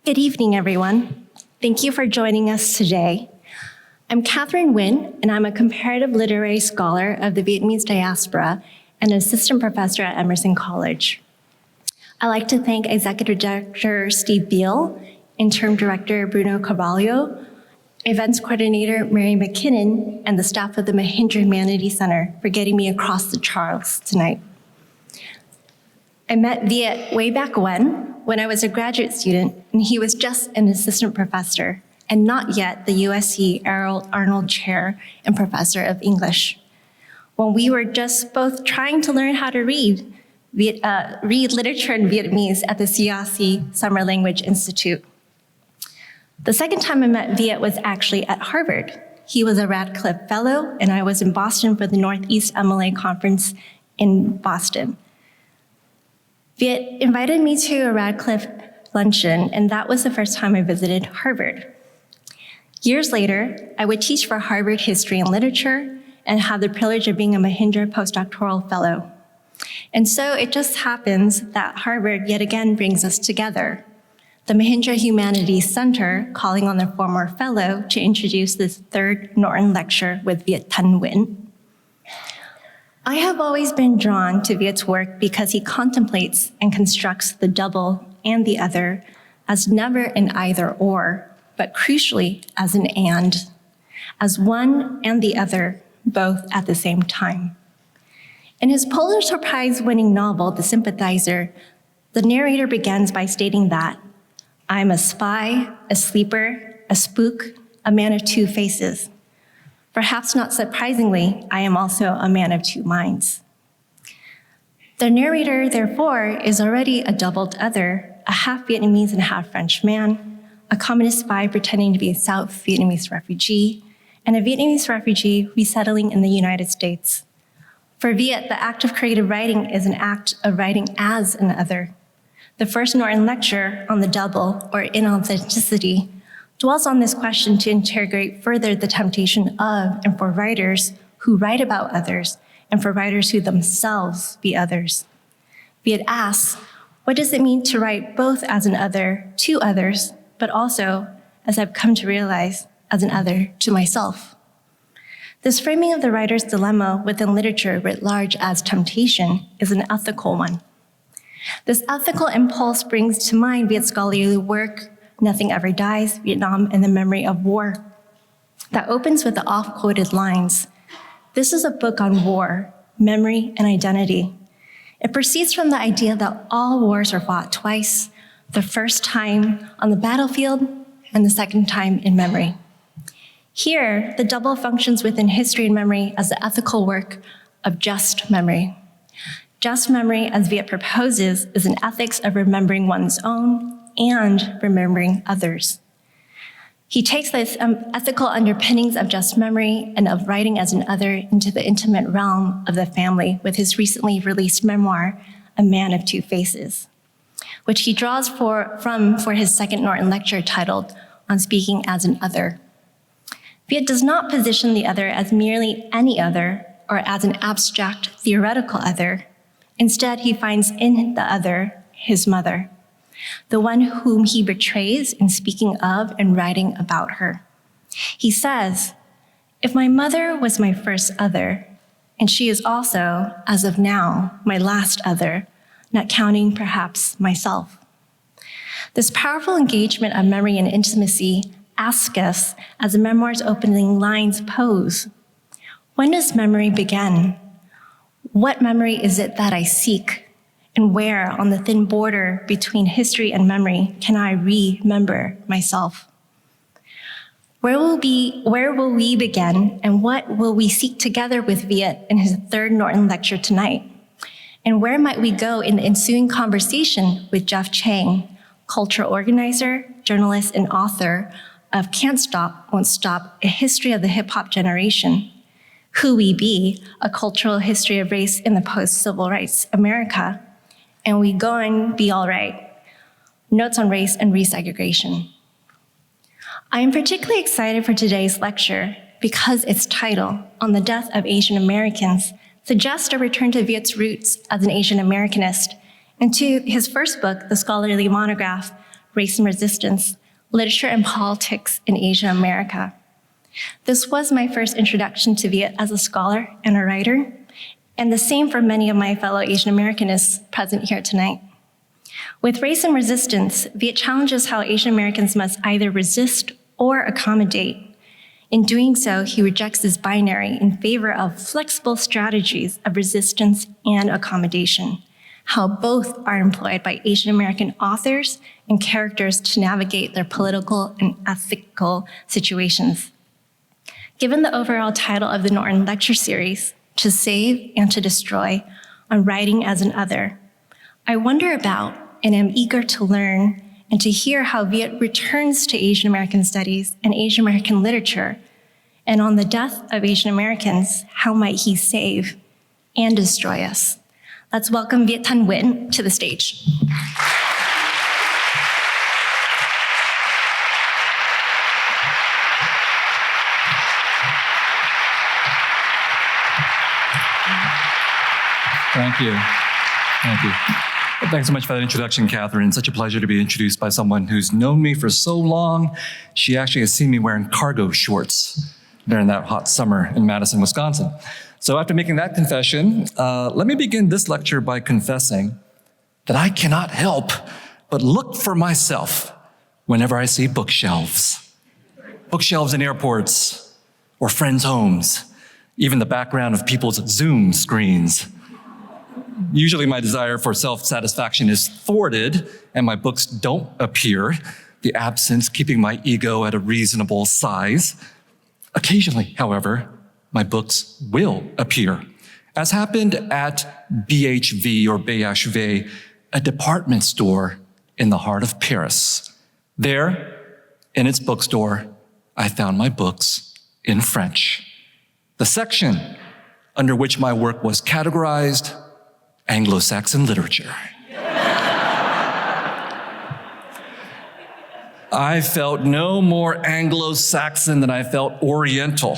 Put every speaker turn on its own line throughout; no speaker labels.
Good evening, everyone. Thank you for joining us today. I'm Catherine Nguyen, and I'm a comparative literary scholar of the Vietnamese diaspora and an assistant professor at Emerson College. I'd like to thank Executive Director Steve Beal, Interim Director Bruno Carvalho, Events Coordinator Mary McKinnon, and the staff of the Mahindra Humanities Center for getting me across the Charles tonight. I met Viet way back when I was a graduate student, and he was just an assistant professor and not yet the USC Errol Arnold Chair and Professor of English. When we were just both trying to learn how to read literature in Vietnamese at the CIAC Summer Language Institute. The second time I met Viet was actually at Harvard. He was a Radcliffe Fellow, and I was in Boston for the Northeast MLA Conference in Boston. Viet invited me to a Radcliffe luncheon, and that was the first time I visited Harvard. Years later, I would teach for Harvard History and Literature and have the privilege of being a Mahindra postdoctoral fellow. And so it just happens that Harvard yet again brings us together. The Mahindra Humanities Center calling on their former fellow to introduce this third Norton lecture with Viet Thanh Nguyen. I have always been drawn to Viet's work because he contemplates and constructs the double and the other as never an either or, but crucially as an and, as one and the other, both at the same time. In his Pulitzer Prize-winning novel, The Sympathizer, the narrator begins by stating that I'm a spy, a sleeper, a spook, a man of two faces. Perhaps not surprisingly, I am also a man of two minds. The narrator, therefore, is already a doubled other, a half Vietnamese and half French man, a communist spy pretending to be a South Vietnamese refugee, and a Vietnamese refugee resettling in the United States. For Viet, the act of creative writing is an act of writing as an other. The first Norton lecture on the double, or inauthenticity, dwells on this question to interrogate further the temptation of and for writers who write about others and for writers who themselves be others. Viet asks, what does it mean to write both as an other to others, but also, as I've come to realize, as an other to myself? This framing of the writer's dilemma within literature writ large as temptation is an ethical one. This ethical impulse brings to mind Viet's scholarly work, Nothing Ever Dies, Vietnam and the Memory of War, that opens with the oft-quoted lines, "This is a book on war, memory, and identity." It proceeds from the idea that all wars are fought twice, the first time on the battlefield and the second time in memory. Here, the double functions within history and memory as the ethical work of just memory. Just memory, as Viet proposes, is an ethics of remembering one's own and remembering others. He takes these ethical underpinnings of just memory and of writing as an other into the intimate realm of the family with his recently released memoir, A Man of Two Faces, which he draws from his second Norton lecture titled On Speaking as an Other. Viet does not position the other as merely any other or as an abstract theoretical other. Instead, he finds in the other his mother, the one whom he betrays in speaking of and writing about her. He says, if my mother was my first other, and she is also, as of now, my last other, not counting perhaps myself. This powerful engagement of memory and intimacy asks us, as the memoir's opening lines pose, when does memory begin? What memory is it that I seek? And where, on the thin border between history and memory, can I remember myself? Where will we begin, and what will we seek together with Viet in his third Norton lecture tonight? And where might we go in the ensuing conversation with Jeff Chang, cultural organizer, journalist, and author of Can't Stop, Won't Stop, A History of the Hip-Hop Generation, Who We Be, A Cultural History of Race in the Post-Civil Rights America, and We Goin' Be All Right, Notes on Race and Resegregation. I am particularly excited for today's lecture because its title, On the Death of Asian Americans, suggests a return to Viet's roots as an Asian Americanist and to his first book, the scholarly monograph, Race and Resistance, Literature and Politics in Asia America. This was my first introduction to Viet as a scholar and a writer, and the same for many of my fellow Asian Americanists present here tonight. With Race and Resistance, Viet challenges how Asian Americans must either resist or accommodate. In doing so, he rejects this binary in favor of flexible strategies of resistance and accommodation, how both are employed by Asian American authors and characters to navigate their political and ethical situations. Given the overall title of the Norton lecture series, To Save and to Destroy, on writing as an other, I wonder about and am eager to learn and to hear how Viet returns to Asian American studies and Asian American literature, and on the death of Asian Americans, how might he save and destroy us? Let's welcome Viet Thanh Nguyen to the stage.
Thank you. Thank you. Well, thanks so much for that introduction, Catherine. It's such a pleasure to be introduced by someone who's known me for so long. She actually has seen me wearing cargo shorts during that hot summer in Madison, Wisconsin. So after making that confession, let me begin this lecture by confessing that I cannot help but look for myself whenever I see bookshelves. Bookshelves in airports or friends' homes, even the background of people's Zoom screens. Usually my desire for self-satisfaction is thwarted and my books don't appear, the absence keeping my ego at a reasonable size. Occasionally, however, my books will appear, as happened at BHV or BHV, a department store in the heart of Paris. There, in its bookstore, I found my books in French. The section under which my work was categorized, Anglo-Saxon literature. I felt no more Anglo-Saxon than I felt Oriental.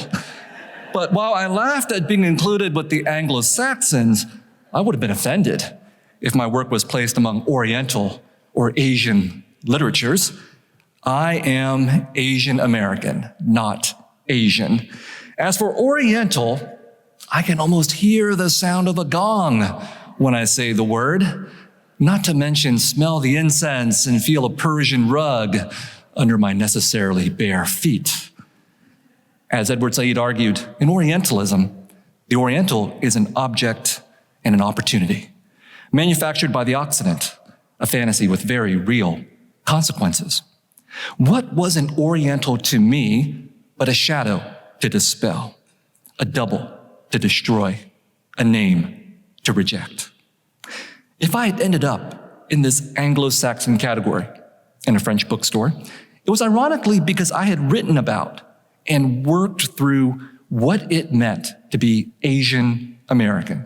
But while I laughed at being included with the Anglo-Saxons, I would have been offended if my work was placed among Oriental or Asian literatures. I am Asian American, not Asian. As for Oriental, I can almost hear the sound of a gong when I say the word, not to mention smell the incense and feel a Persian rug under my necessarily bare feet. As Edward Said argued, in Orientalism, the Oriental is an object and an opportunity, manufactured by the Occident, a fantasy with very real consequences. What was an Oriental to me but a shadow to dispel, a double to destroy, a name to reject? If I had ended up in this Anglo-Saxon category in a French bookstore, it was ironically because I had written about and worked through what it meant to be Asian American,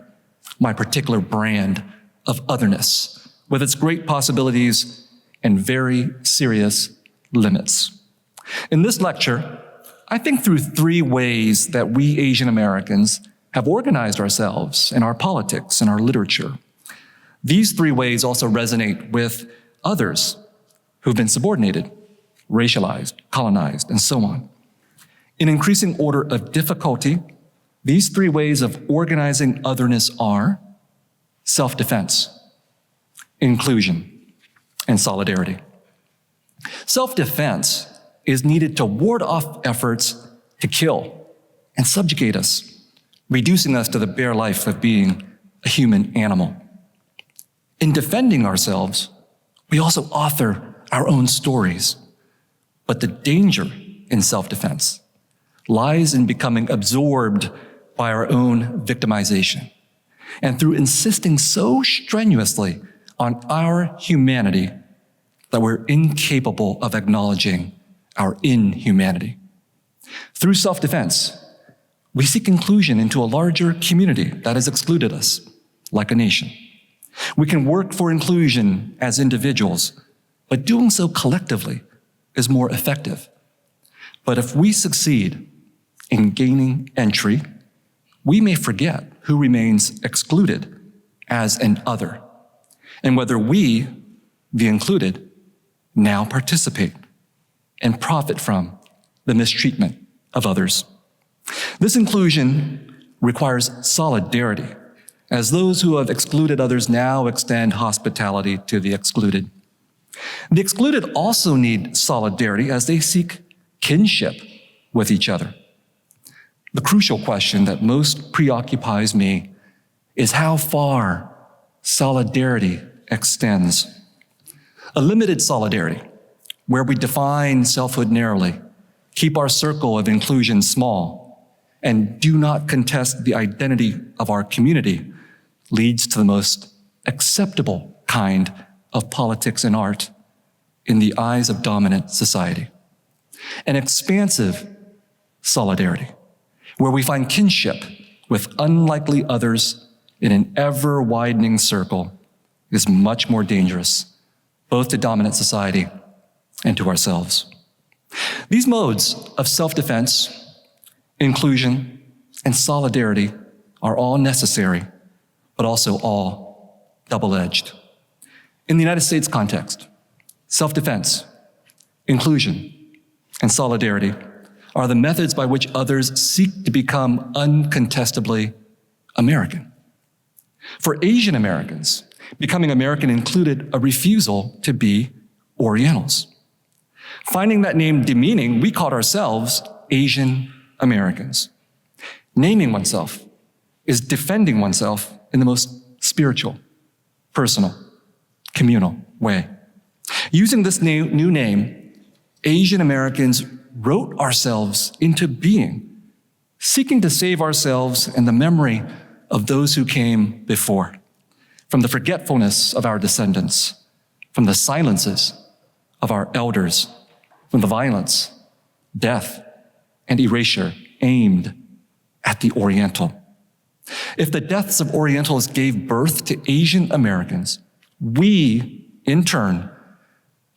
my particular brand of otherness, with its great possibilities and very serious limits. In this lecture, I think through three ways that we Asian Americans have organized ourselves in our politics and our literature. These three ways also resonate with others who've been subordinated, racialized, colonized, and so on. In increasing order of difficulty, these three ways of organizing otherness are self-defense, inclusion, and solidarity. Self-defense is needed to ward off efforts to kill and subjugate us, reducing us to the bare life of being a human animal. In defending ourselves, we also author our own stories. But the danger in self-defense lies in becoming absorbed by our own victimization. And through insisting so strenuously on our humanity that we're incapable of acknowledging our inhumanity. Through self-defense, we seek inclusion into a larger community that has excluded us, like a nation. We can work for inclusion as individuals, but doing so collectively is more effective. But if we succeed in gaining entry, we may forget who remains excluded as an other, and whether we, the included, now participate and profit from the mistreatment of others. This inclusion requires solidarity, as those who have excluded others now extend hospitality to the excluded. The excluded also need solidarity as they seek kinship with each other. The crucial question that most preoccupies me is how far solidarity extends. A limited solidarity, where we define selfhood narrowly, keep our circle of inclusion small, and do not contest the identity of our community, leads to the most acceptable kind of politics and art in the eyes of dominant society. An expansive solidarity, where we find kinship with unlikely others in an ever-widening circle, is much more dangerous, both to dominant society and to ourselves. These modes of self-defense, inclusion, and solidarity are all necessary, but also all double-edged. In the United States context, self-defense, inclusion, and solidarity are the methods by which others seek to become uncontestably American. For Asian Americans, becoming American included a refusal to be Orientals. Finding that name demeaning, we called ourselves Asian Americans. Naming oneself is defending oneself in the most spiritual, personal, communal way. Using this new name, Asian Americans wrote ourselves into being, seeking to save ourselves and the memory of those who came before, from the forgetfulness of our descendants, from the silences of our elders, from the violence, death, and erasure aimed at the Oriental. If the deaths of Orientals gave birth to Asian Americans, we, in turn,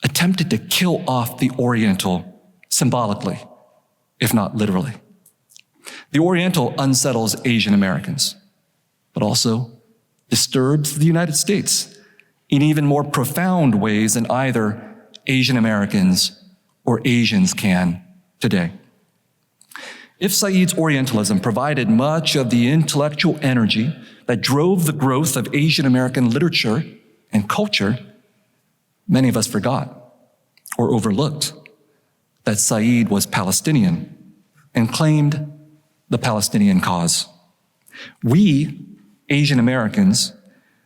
attempted to kill off the Oriental symbolically, if not literally. The Oriental unsettles Asian Americans, but also disturbs the United States in even more profound ways than either Asian Americans or Asians can today. If Said's Orientalism provided much of the intellectual energy that drove the growth of Asian American literature and culture, many of us forgot or overlooked that Said was Palestinian and claimed the Palestinian cause. We, Asian Americans,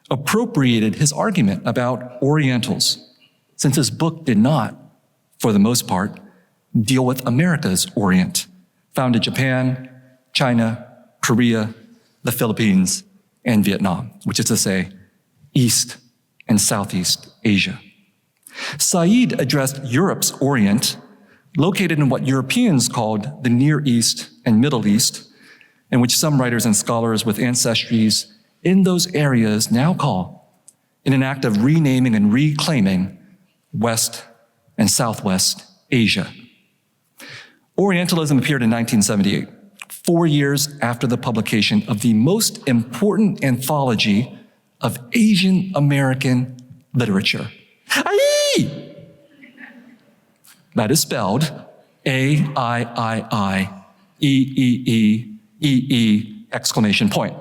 appropriated his argument about Orientals, since his book did not, for the most part, deal with America's Orient, found in Japan, China, Korea, the Philippines, and Vietnam, which is to say, East and Southeast Asia. Said addressed Europe's Orient, located in what Europeans called the Near East and Middle East, and which some writers and scholars with ancestries in those areas now call, in an act of renaming and reclaiming, West and Southwest Asia. Orientalism appeared in 1978, 4 years after the publication of the most important anthology of Asian American literature. Aii! That is spelled A-I-I-I-E-E-E-E-E exclamation point.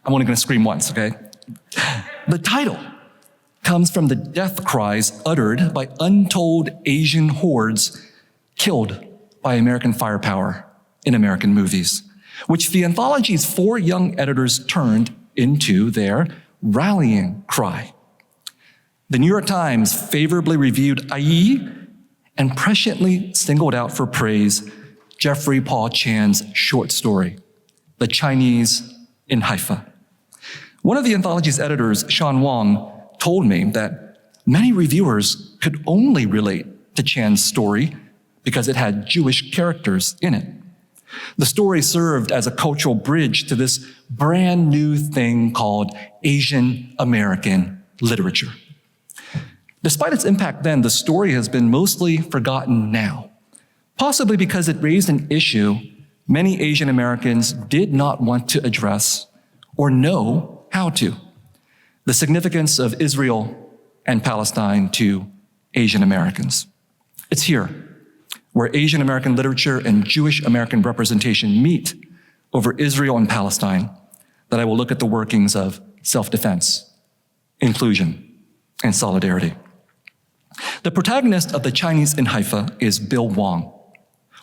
I'm only going to scream once, okay? The title comes from the death cries uttered by untold Asian hordes killed by American firepower in American movies, which the anthology's 4 young editors turned into their rallying cry. The New York Times favorably reviewed Ai and presciently singled out for praise Jeffrey Paul Chan's short story, The Chinese in Haifa. One of the anthology's editors, Sean Wong, told me that many reviewers could only relate to Chan's story because it had Jewish characters in it. The story served as a cultural bridge to this brand new thing called Asian American literature. Despite its impact then, the story has been mostly forgotten now, possibly because it raised an issue many Asian Americans did not want to address or know how to: the significance of Israel and Palestine to Asian Americans. It's here, where Asian American literature and Jewish American representation meet over Israel and Palestine, that I will look at the workings of self-defense, inclusion, and solidarity. The protagonist of The Chinese in Haifa is Bill Wong.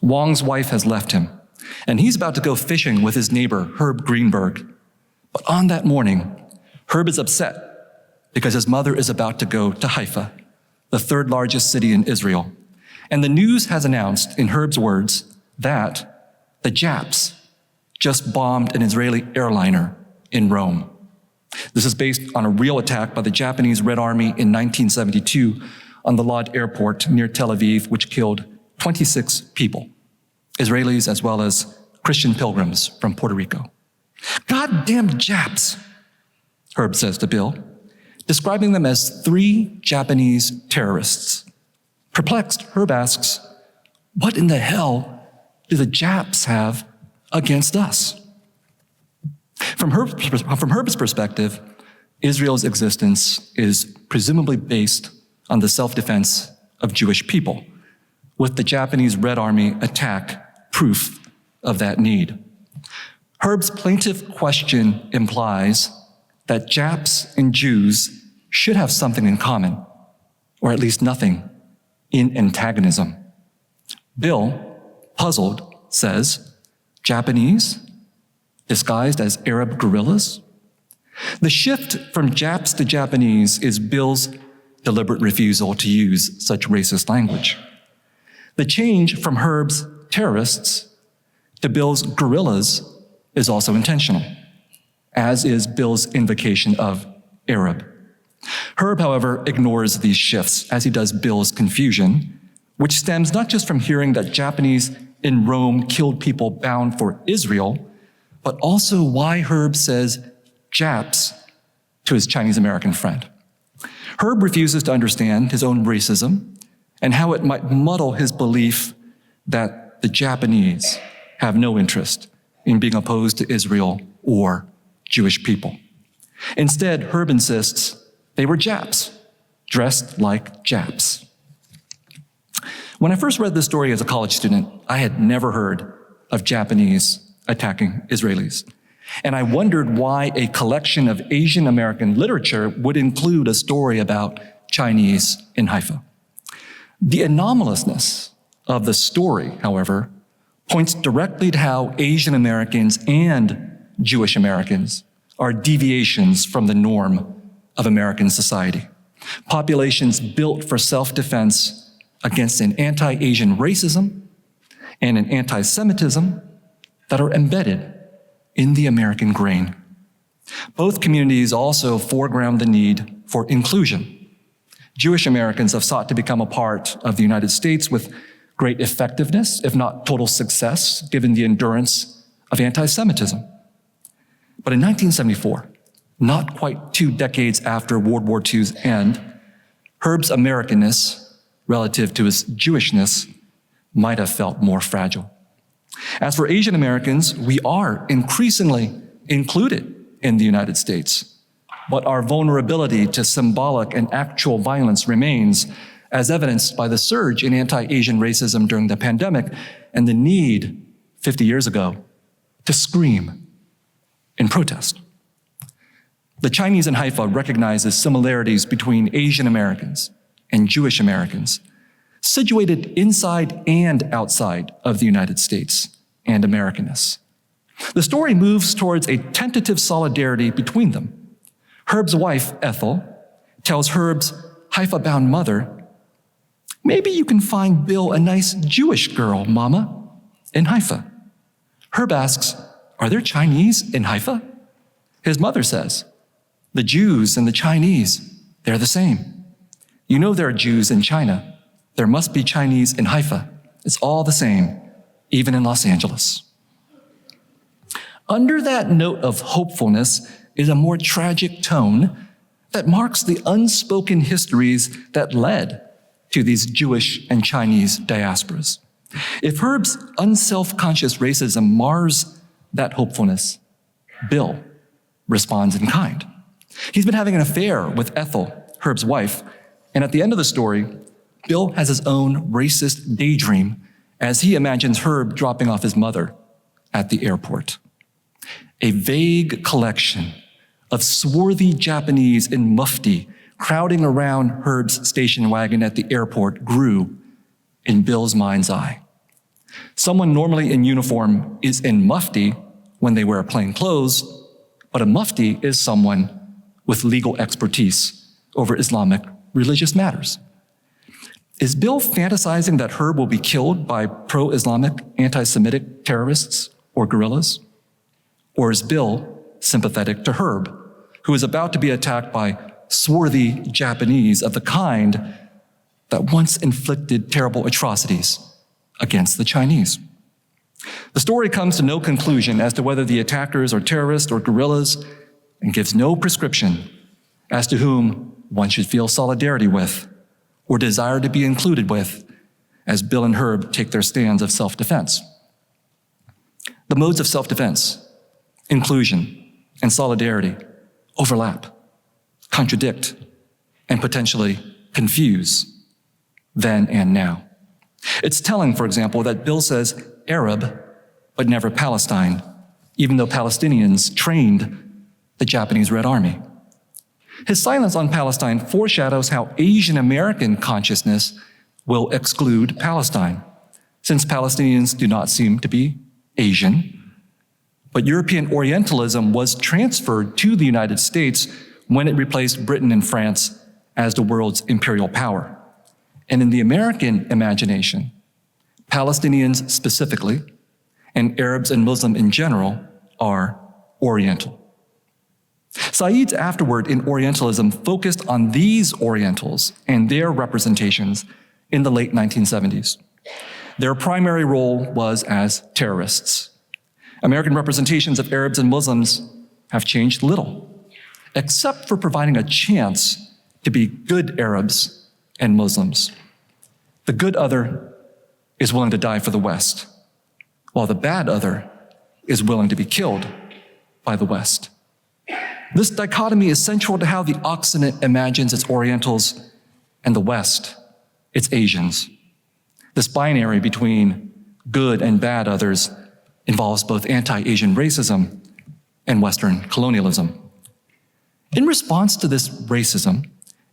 Wong's wife has left him, and he's about to go fishing with his neighbor, Herb Greenberg. But on that morning, Herb is upset because his mother is about to go to Haifa, the third largest city in Israel. And the news has announced, in Herb's words, that the Japs just bombed an Israeli airliner in Rome. This is based on a real attack by the Japanese Red Army in 1972 on the Lod airport near Tel Aviv, which killed 26 people, Israelis as well as Christian pilgrims from Puerto Rico. Goddamn Japs, Herb says to Bill, describing them as 3 Japanese terrorists. Perplexed, Herb asks, what in the hell do the Japs have against us? From Herb's perspective, Israel's existence is presumably based on the self-defense of Jewish people, with the Japanese Red Army attack proof of that need. Herb's plaintive question implies that Japs and Jews should have something in common, or at least nothing in antagonism. Bill, puzzled, says, Japanese, disguised as Arab guerrillas? The shift from Japs to Japanese is Bill's deliberate refusal to use such racist language. The change from Herb's terrorists to Bill's guerrillas is also intentional, as is Bill's invocation of Arab. Herb, however, ignores these shifts, as he does Bill's confusion, which stems not just from hearing that Japanese in Rome killed people bound for Israel, but also why Herb says Japs to his Chinese American friend. Herb refuses to understand his own racism and how it might muddle his belief that the Japanese have no interest in being opposed to Israel or Jewish people. Instead, Herb insists they were Japs, dressed like Japs. When I first read this story as a college student, I had never heard of Japanese attacking Israelis. And I wondered why a collection of Asian American literature would include a story about Chinese in Haifa. The anomalousness of the story, however, points directly to how Asian Americans and Jewish Americans are deviations from the norm of American society. Populations built for self-defense against an anti-Asian racism and an anti-Semitism that are embedded in the American grain. Both communities also foreground the need for inclusion. Jewish Americans have sought to become a part of the United States with great effectiveness, if not total success, given the endurance of anti-Semitism. But in 1974, not quite 2 decades after World War II's end, Herb's Americanness, relative to his Jewishness, might have felt more fragile. As for Asian Americans, we are increasingly included in the United States, but our vulnerability to symbolic and actual violence remains, as evidenced by the surge in anti-Asian racism during the pandemic and the need 50 years ago to scream in protest. The Chinese in Haifa recognizes similarities between Asian Americans and Jewish Americans, situated inside and outside of the United States and Americanness. The story moves towards a tentative solidarity between them. Herb's wife, Ethel, tells Herb's Haifa-bound mother, maybe you can find Bill a nice Jewish girl, Mama, in Haifa. Herb asks, are there Chinese in Haifa? His mother says, the Jews and the Chinese, they're the same. You know there are Jews in China. There must be Chinese in Haifa. It's all the same, even in Los Angeles. Under that note of hopefulness is a more tragic tone that marks the unspoken histories that led to these Jewish and Chinese diasporas. If Herb's unself-conscious racism mars that hopefulness, Bill responds in kind. He's been having an affair with Ethel, Herb's wife, and at the end of the story, Bill has his own racist daydream as he imagines Herb dropping off his mother at the airport. A vague collection of swarthy Japanese in mufti crowding around Herb's station wagon at the airport grew in Bill's mind's eye. Someone normally in uniform is in mufti when they wear plain clothes, but a mufti is someone with legal expertise over Islamic religious matters. Is Bill fantasizing that Herb will be killed by pro-Islamic, anti-Semitic terrorists or guerrillas? Or is Bill sympathetic to Herb, who is about to be attacked by swarthy Japanese of the kind that once inflicted terrible atrocities against the Chinese? The story comes to no conclusion as to whether the attackers are terrorists or guerrillas, and gives no prescription as to whom one should feel solidarity with or desire to be included with as Bill and Herb take their stands of self-defense. The modes of self-defense, inclusion, and solidarity overlap, contradict, and potentially confuse then and now. It's telling, for example, that Bill says Arab, but never Palestine, even though Palestinians trained the Japanese Red Army. His silence on Palestine foreshadows how Asian American consciousness will exclude Palestine, since Palestinians do not seem to be Asian. But European Orientalism was transferred to the United States when it replaced Britain and France as the world's imperial power. And in the American imagination, Palestinians specifically, and Arabs and Muslims in general, are Oriental. Said's afterword in Orientalism focused on these Orientals and their representations in the late 1970s. Their primary role was as terrorists. American representations of Arabs and Muslims have changed little, except for providing a chance to be good Arabs and Muslims. The good other is willing to die for the West, while the bad other is willing to be killed by the West. This dichotomy is central to how the Occident imagines its Orientals and the West, its Asians. This binary between good and bad others involves both anti-Asian racism and Western colonialism. In response to this racism,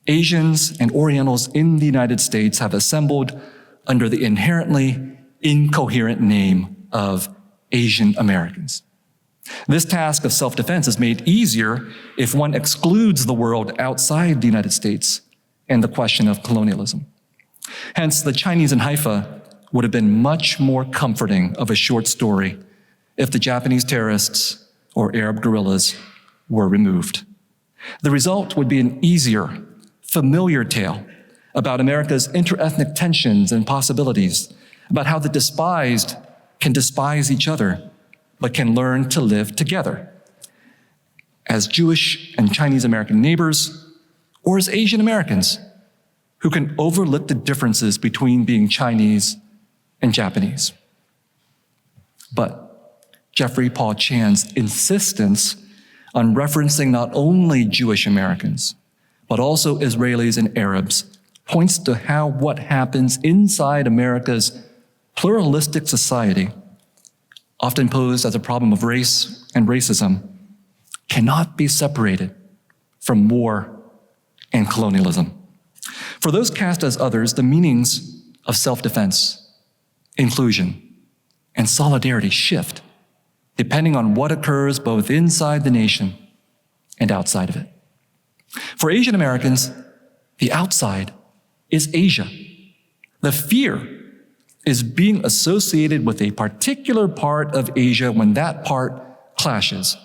Asians and Orientals in the United States have assembled under the inherently incoherent name of Asian Americans. This task of self-defense is made easier if one excludes the world outside the United States and the question of colonialism. Hence, the Chinese in Haifa would have been much more comforting of a short story if the Japanese terrorists or Arab guerrillas were removed. The result would be an easier, familiar tale about America's interethnic tensions and possibilities, about how the despised can despise each other, but can learn to live together as Jewish and Chinese American neighbors, or as Asian Americans who can overlook the differences between being Chinese and Japanese. But Jeffrey Paul Chan's insistence on referencing not only Jewish Americans, but also Israelis and Arabs points to how what happens inside America's pluralistic society, often posed as a problem of race and racism, cannot be separated from war and colonialism. For those cast as others, the meanings of self-defense, inclusion, and solidarity shift depending on what occurs both inside the nation and outside of it. For Asian Americans, the outside is Asia. The fear is being associated with a particular part of Asia when that part clashes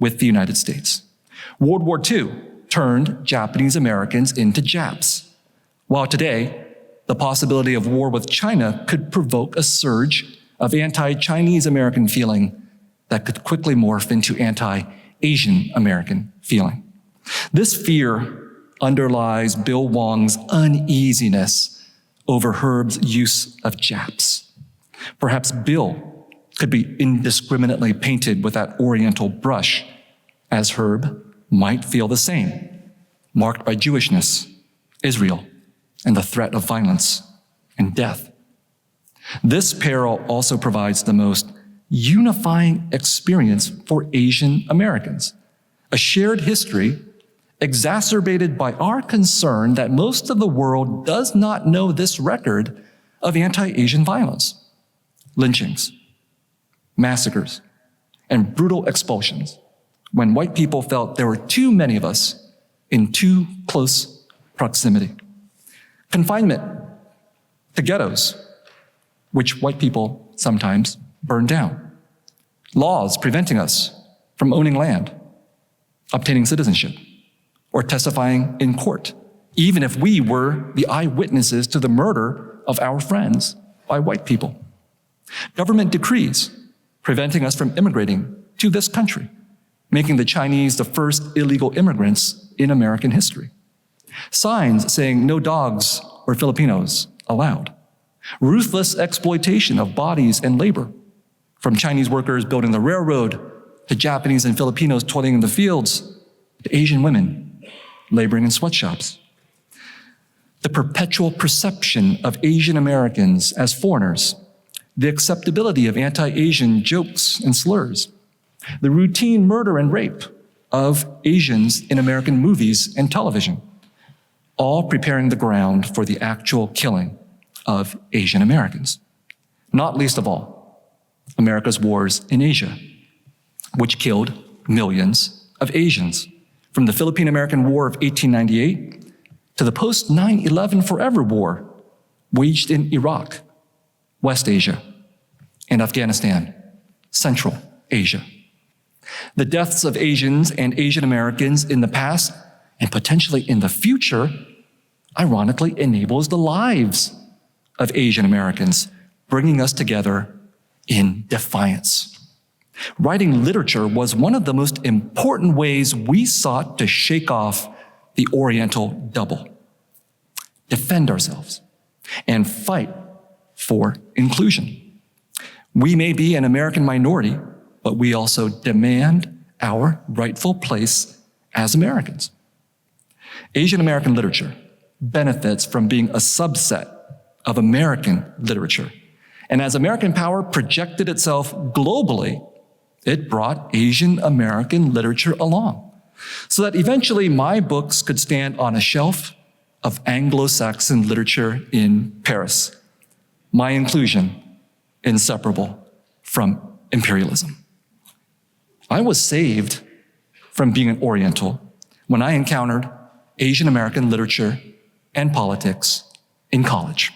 with the United States. World War II turned Japanese Americans into Japs, while today, the possibility of war with China could provoke a surge of anti-Chinese American feeling that could quickly morph into anti-Asian American feeling. This fear underlies Bill Wong's uneasiness over Herb's use of Japs. Perhaps Bill could be indiscriminately painted with that Oriental brush, as Herb might feel the same, marked by Jewishness, Israel, and the threat of violence and death. This peril also provides the most unifying experience for Asian Americans, a shared history exacerbated by our concern that most of the world does not know this record of anti-Asian violence, lynchings, massacres, and brutal expulsions when white people felt there were too many of us in too close proximity. Confinement to ghettos, which white people sometimes burned down. Laws preventing us from owning land, obtaining citizenship, or testifying in court, even if we were the eyewitnesses to the murder of our friends by white people. Government decrees preventing us from immigrating to this country, making the Chinese the first illegal immigrants in American history. Signs saying no dogs or Filipinos allowed. Ruthless exploitation of bodies and labor, from Chinese workers building the railroad to Japanese and Filipinos toiling in the fields to Asian women laboring in sweatshops. The perpetual perception of Asian Americans as foreigners, the acceptability of anti-Asian jokes and slurs, the routine murder and rape of Asians in American movies and television, all preparing the ground for the actual killing of Asian Americans. Not least of all, America's wars in Asia, which killed millions of Asians, from the Philippine-American War of 1898 to the post-9/11 Forever War waged in Iraq, West Asia, and Afghanistan, Central Asia. The deaths of Asians and Asian Americans in the past and potentially in the future, ironically, enables the lives of Asian Americans, bringing us together in defiance. Writing literature was one of the most important ways we sought to shake off the Oriental double, defend ourselves, and fight for inclusion. We may be an American minority, but we also demand our rightful place as Americans. Asian American literature benefits from being a subset of American literature. And as American power projected itself globally, it brought Asian American literature along, so that eventually my books could stand on a shelf of Anglo-Saxon literature in Paris. My inclusion inseparable from imperialism. I was saved from being an Oriental when I encountered Asian American literature and politics in college.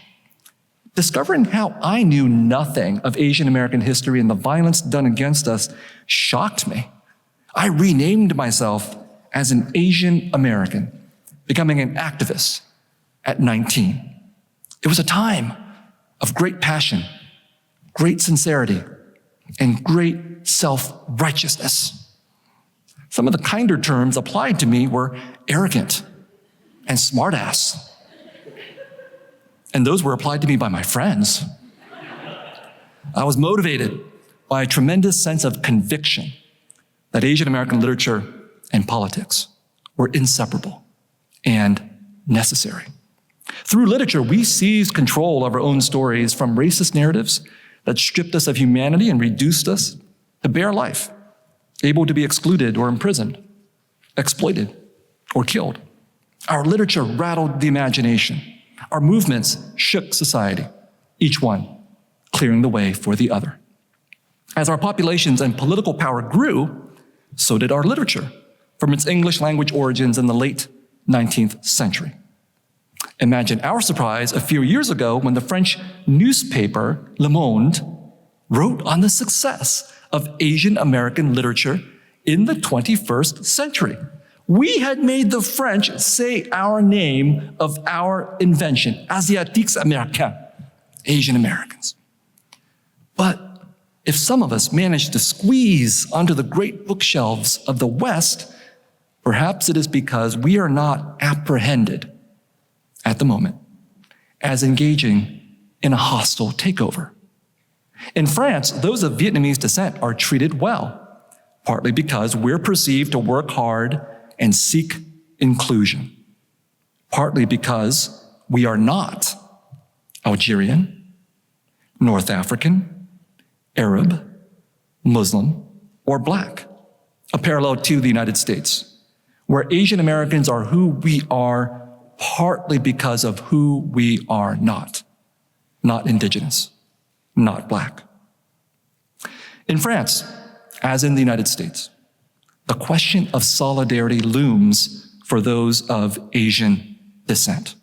Discovering how I knew nothing of Asian American history and the violence done against us shocked me. I renamed myself as an Asian American, becoming an activist at 19. It was a time of great passion, great sincerity, and great self-righteousness. Some of the kinder terms applied to me were arrogant and smartass. And those were applied to me by my friends. I was motivated by a tremendous sense of conviction that Asian American literature and politics were inseparable and necessary. Through literature, we seized control of our own stories from racist narratives that stripped us of humanity and reduced us to bare life, able to be excluded or imprisoned, exploited or killed. Our literature rattled the imagination. Our movements shook society, each one clearing the way for the other. As our populations and political power grew, so did our literature from its English language origins in the late 19th century. Imagine our surprise a few years ago when the French newspaper Le Monde wrote on the success of Asian American literature in the 21st century. We had made the French say our name of our invention, Asiatiques Américains, Asian Americans. But if some of us managed to squeeze onto the great bookshelves of the West, perhaps it is because we are not apprehended at the moment as engaging in a hostile takeover. In France, those of Vietnamese descent are treated well, partly because we're perceived to work hard and seek inclusion, partly because we are not Algerian, North African, Arab, Muslim, or Black, a parallel to the United States, where Asian Americans are who we are partly because of who we are not Indigenous, not Black. In France, as in the United States, the question of solidarity looms for those of Asian descent.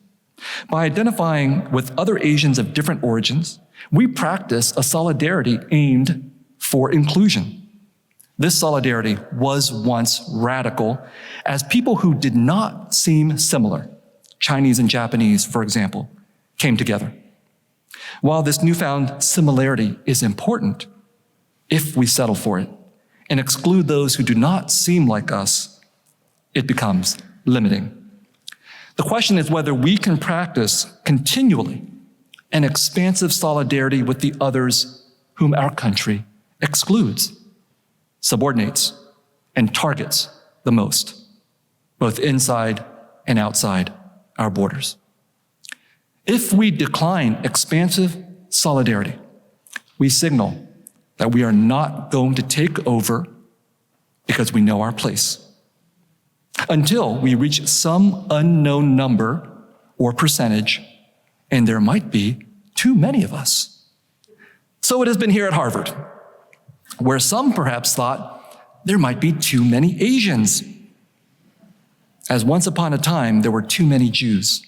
By identifying with other Asians of different origins, we practice a solidarity aimed for inclusion. This solidarity was once radical, as people who did not seem similar, Chinese and Japanese, for example, came together. While this newfound similarity is important, if we settle for it and exclude those who do not seem like us, it becomes limiting. The question is whether we can practice continually an expansive solidarity with the others whom our country excludes, subordinates, and targets the most, both inside and outside our borders. If we decline expansive solidarity, we signal that we are not going to take over because we know our place, until we reach some unknown number or percentage, and there might be too many of us. So it has been here at Harvard, where some perhaps thought there might be too many Asians, as once upon a time there were too many Jews.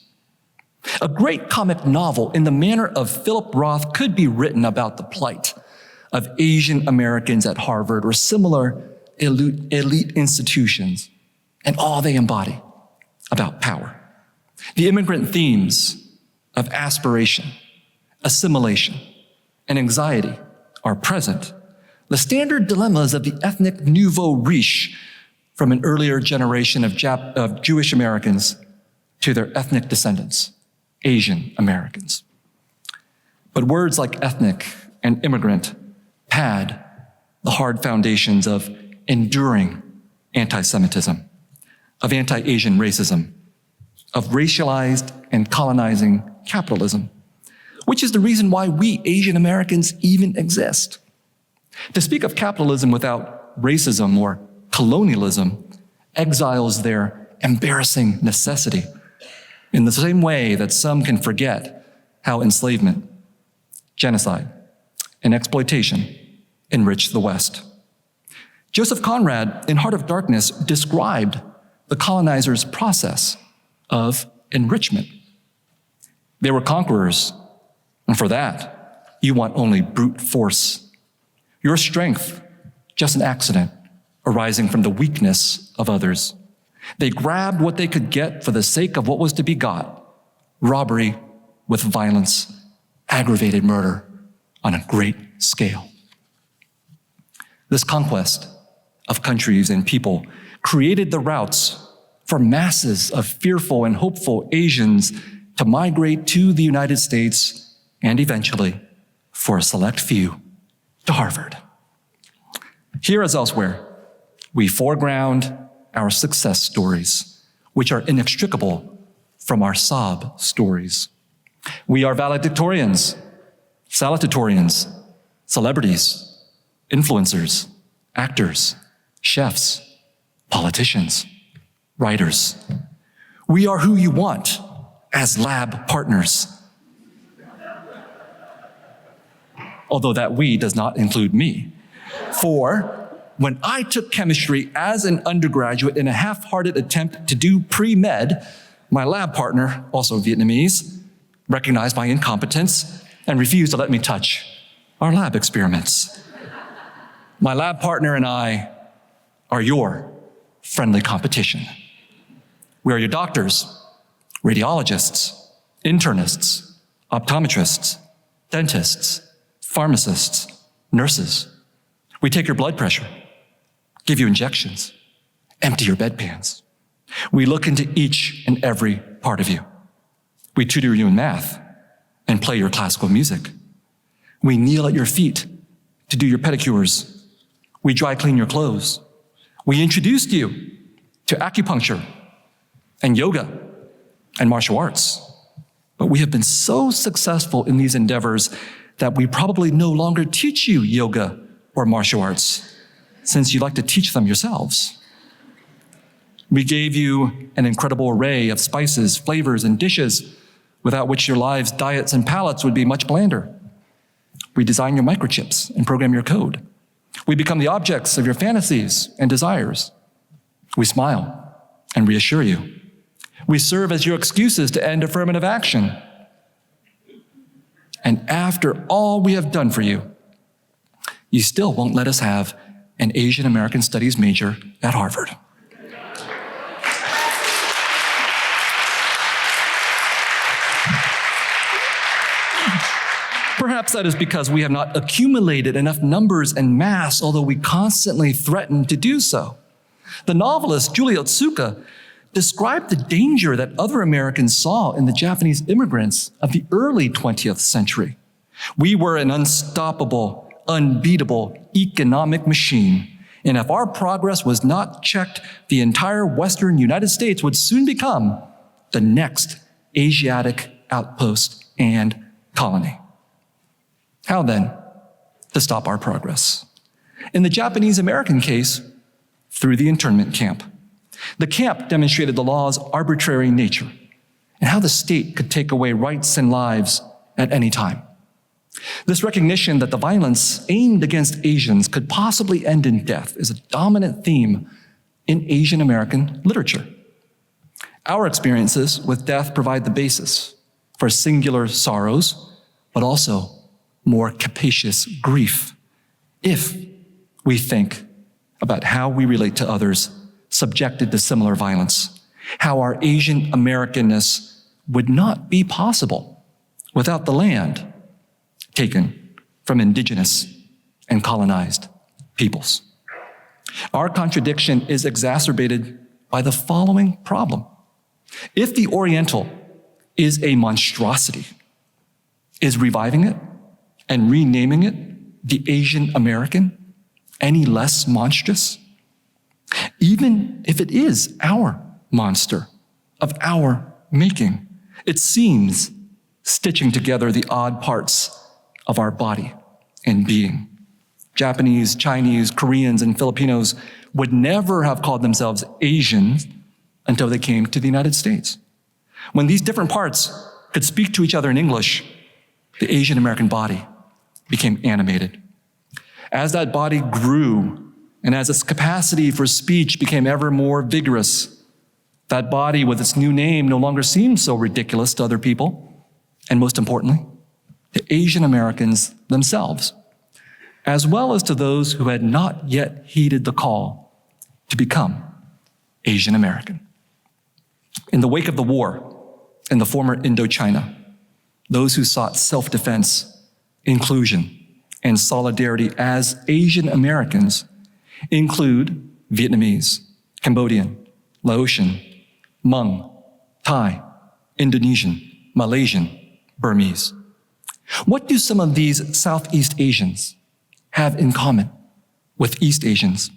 A great comic novel in the manner of Philip Roth could be written about the plight of Asian Americans at Harvard or similar elite institutions and all they embody about power. The immigrant themes of aspiration, assimilation, and anxiety are present. The standard dilemmas of the ethnic nouveau riche from an earlier generation of Jewish Americans to their ethnic descendants, Asian Americans. But words like ethnic and immigrant pad the hard foundations of enduring anti-Semitism, of anti-Asian racism, of racialized and colonizing capitalism, which is the reason why we Asian Americans even exist. To speak of capitalism without racism or colonialism exiles their embarrassing necessity, in the same way that some can forget how enslavement, genocide, and exploitation enriched the West. Joseph Conrad, in Heart of Darkness, described the colonizers' process of enrichment. They were conquerors, and for that, you want only brute force. Your strength, just an accident arising from the weakness of others. They grabbed what they could get for the sake of what was to be got: robbery with violence, aggravated murder on a great scale. This conquest of countries and people created the routes for masses of fearful and hopeful Asians to migrate to the United States and eventually, for a select few, to Harvard. Here as elsewhere, we foreground our success stories, which are inextricable from our sob stories. We are valedictorians, salutatorians, celebrities, influencers, actors, chefs, politicians, writers. We are who you want as lab partners. Although that we does not include me. For when I took chemistry as an undergraduate in a half-hearted attempt to do pre-med, my lab partner, also Vietnamese, recognized my incompetence and refused to let me touch our lab experiments. My lab partner and I are your friendly competition. We are your doctors, radiologists, internists, optometrists, dentists, pharmacists, nurses. We take your blood pressure, give you injections, empty your bedpans. We look into each and every part of you. We tutor you in math and play your classical music. We kneel at your feet to do your pedicures. We dry clean your clothes. We introduced you to acupuncture and yoga and martial arts. But we have been so successful in these endeavors that we probably no longer teach you yoga or martial arts, since you like to teach them yourselves. We gave you an incredible array of spices, flavors, and dishes without which your lives, diets, and palates would be much blander. We design your microchips and program your code. We become the objects of your fantasies and desires. We smile and reassure you. We serve as your excuses to end affirmative action. And after all we have done for you, you still won't let us have an Asian American Studies major at Harvard. Perhaps that is because we have not accumulated enough numbers and mass, although we constantly threaten to do so. The novelist Julia Otsuka described the danger that other Americans saw in the Japanese immigrants of the early 20th century. We were an unstoppable, unbeatable economic machine, and if our progress was not checked, the entire Western United States would soon become the next Asiatic outpost and colony. How then to stop our progress? In the Japanese-American case, through the internment camp. The camp demonstrated the law's arbitrary nature and how the state could take away rights and lives at any time. This recognition that the violence aimed against Asians could possibly end in death is a dominant theme in Asian American literature. Our experiences with death provide the basis for singular sorrows, but also more capacious grief, if we think about how we relate to others subjected to similar violence, how our Asian Americanness would not be possible without the land taken from indigenous and colonized peoples. Our contradiction is exacerbated by the following problem. If the Oriental is a monstrosity, is reviving it and renaming it the Asian American any less monstrous? Even if it is our monster of our making, it seems stitching together the odd parts of our body and being. Japanese, Chinese, Koreans, and Filipinos would never have called themselves Asians until they came to the United States. When these different parts could speak to each other in English, the Asian American body became animated. As that body grew, and as its capacity for speech became ever more vigorous, that body with its new name no longer seemed so ridiculous to other people, and most importantly, to Asian Americans themselves, as well as to those who had not yet heeded the call to become Asian American. In the wake of the war in the former Indochina, those who sought self-defense, inclusion, and solidarity as Asian Americans include Vietnamese, Cambodian, Laotian, Hmong, Thai, Indonesian, Malaysian, Burmese. What do some of these Southeast Asians have in common with East Asians?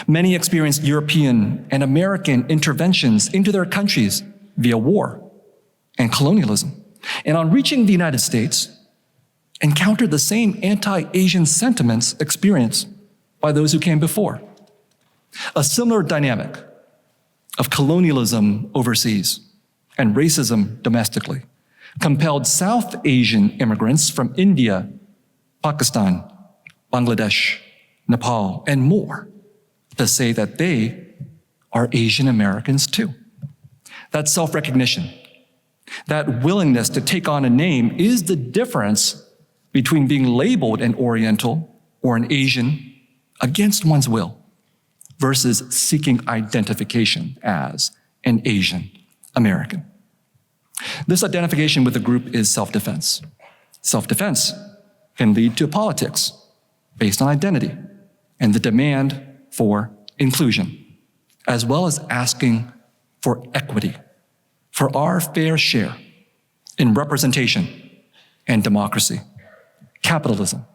Many experienced European and American interventions into their countries via war and colonialism, and on reaching the United States, encountered the same anti-Asian sentiments experienced by those who came before. A similar dynamic of colonialism overseas and racism domestically compelled South Asian immigrants from India, Pakistan, Bangladesh, Nepal, and more to say that they are Asian Americans too. That self-recognition, that willingness to take on a name is the difference between being labeled an Oriental or an Asian against one's will versus seeking identification as an Asian American. This identification with the group is self-defense. Self-defense can lead to politics based on identity and the demand for inclusion, as well as asking for equity, for our fair share in representation and democracy, capitalism,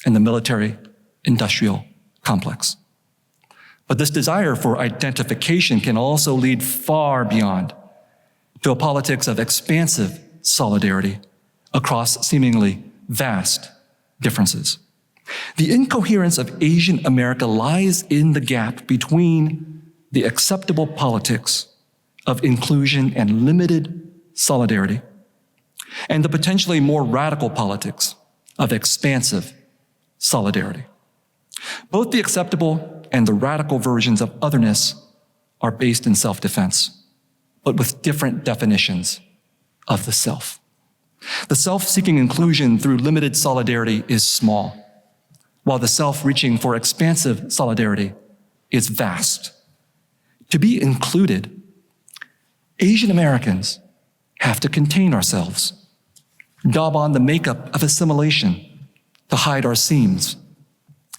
and the military-industrial complex. But this desire for identification can also lead far beyond to a politics of expansive solidarity across seemingly vast differences. The incoherence of Asian America lies in the gap between the acceptable politics of inclusion and limited solidarity and the potentially more radical politics of expansive solidarity. Both the acceptable and the radical versions of otherness are based in self-defense, but with different definitions of the self. The self seeking inclusion through limited solidarity is small, while the self reaching for expansive solidarity is vast. To be included, Asian Americans have to contain ourselves, daub on the makeup of assimilation to hide our seams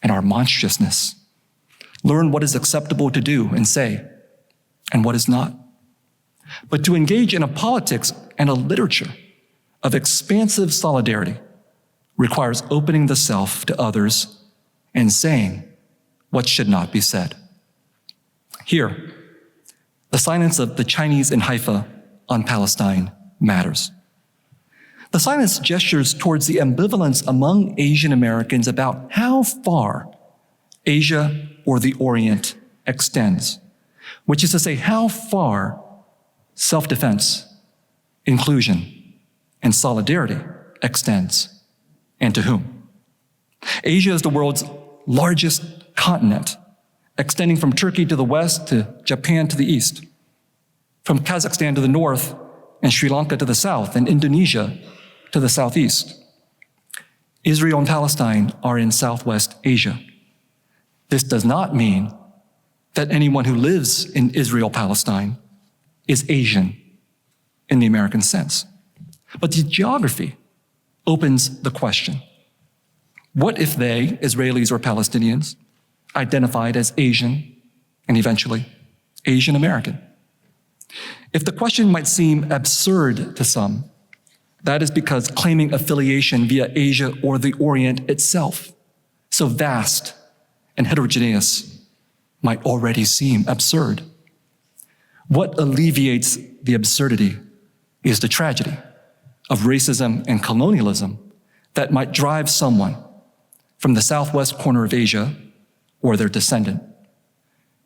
and our monstrousness, learn what is acceptable to do and say and what is not. But to engage in a politics and a literature of expansive solidarity requires opening the self to others and saying what should not be said. Here, the silence of the Chinese in Haifa on Palestine matters. The silence gestures towards the ambivalence among Asian Americans about how far Asia or the Orient extends, which is to say, how far self-defense, inclusion, and solidarity extends, and to whom. Asia is the world's largest continent, extending from Turkey to the west to Japan to the east, from Kazakhstan to the north and Sri Lanka to the south and Indonesia to the southeast. Israel and Palestine are in Southwest Asia. This does not mean that anyone who lives in Israel-Palestine is Asian in the American sense. But the geography opens the question. What if they, Israelis or Palestinians, identified as Asian and eventually Asian American? If the question might seem absurd to some, that is because claiming affiliation via Asia or the Orient itself, so vast and heterogeneous, might already seem absurd. What alleviates the absurdity is the tragedy of racism and colonialism that might drive someone from the southwest corner of Asia or their descendant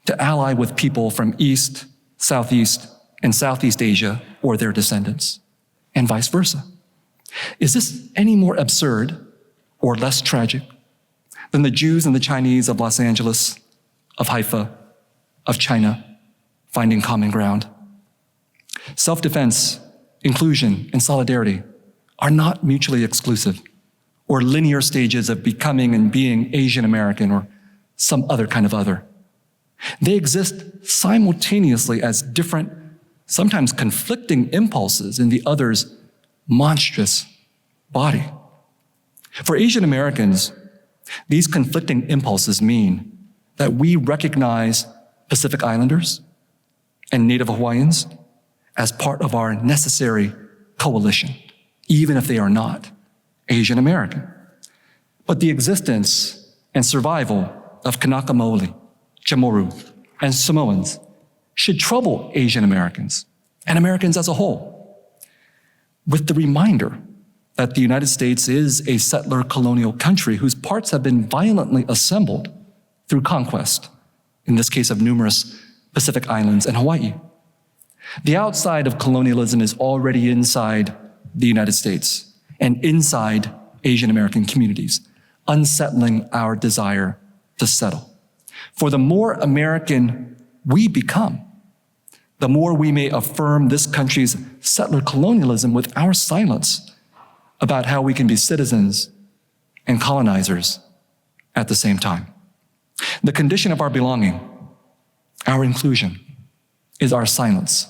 to ally with people from East, Southeast, and Southeast Asia or their descendants, and vice versa. Is this any more absurd or less tragic than the Jews and the Chinese of Los Angeles, of Haifa, of China finding common ground? Self-defense, inclusion, and solidarity are not mutually exclusive or linear stages of becoming and being Asian American or some other kind of other. They exist simultaneously as different, sometimes conflicting impulses in the other's monstrous body. For Asian Americans, these conflicting impulses mean that we recognize Pacific Islanders and Native Hawaiians as part of our necessary coalition, even if they are not Asian American. But the existence and survival of Kanaka Maoli, Chamorro, and Samoans should trouble Asian Americans and Americans as a whole, with the reminder that the United States is a settler colonial country whose parts have been violently assembled through conquest, in this case of numerous Pacific islands and Hawaii. The outside of colonialism is already inside the United States and inside Asian American communities, unsettling our desire to settle. For the more American we become, the more we may affirm this country's settler colonialism with our silence about how we can be citizens and colonizers at the same time. The condition of our belonging, our inclusion, is our silence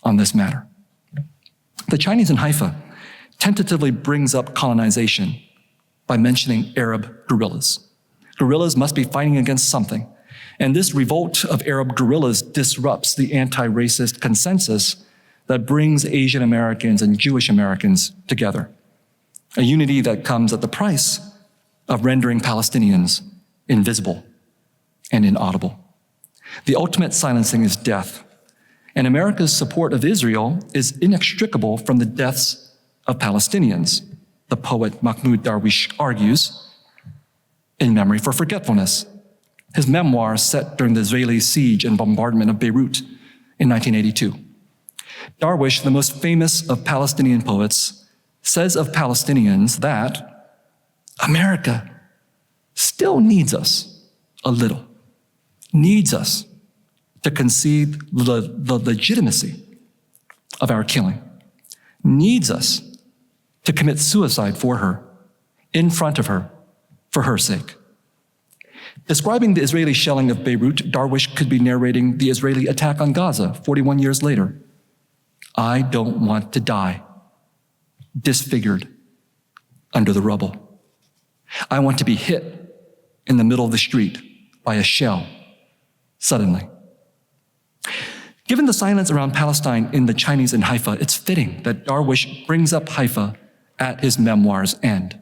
on this matter. The Chinese in Haifa tentatively brings up colonization by mentioning Arab guerrillas. Guerrillas must be fighting against something, and this revolt of Arab guerrillas disrupts the anti-racist consensus that brings Asian Americans and Jewish Americans together, a unity that comes at the price of rendering Palestinians invisible and inaudible. The ultimate silencing is death, and America's support of Israel is inextricable from the deaths of Palestinians, the poet Mahmoud Darwish argues, in Memory for Forgetfulness, his memoir set during the Israeli siege and bombardment of Beirut in 1982. Darwish, the most famous of Palestinian poets, says of Palestinians that America still needs us a little, needs us to concede the legitimacy of our killing, needs us to commit suicide for her, in front of her, for her sake. Describing the Israeli shelling of Beirut, Darwish could be narrating the Israeli attack on Gaza 41 years later. I don't want to die, disfigured under the rubble. I want to be hit in the middle of the street by a shell suddenly. Given the silence around Palestine in the Chinese in Haifa, it's fitting that Darwish brings up Haifa at his memoir's end.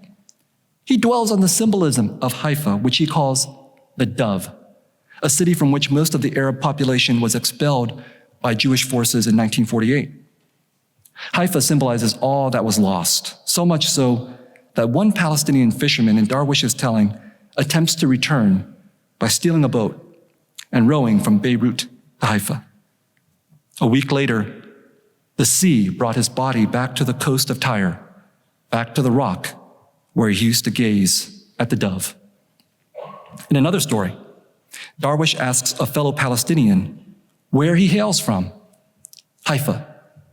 He dwells on the symbolism of Haifa, which he calls the dove, a city from which most of the Arab population was expelled by Jewish forces in 1948. Haifa symbolizes all that was lost, so much so that one Palestinian fisherman in Darwish's telling attempts to return by stealing a boat and rowing from Beirut to Haifa. A week later, the sea brought his body back to the coast of Tyre, back to the rock where he used to gaze at the dove. In another story, Darwish asks a fellow Palestinian where he hails from. Haifa,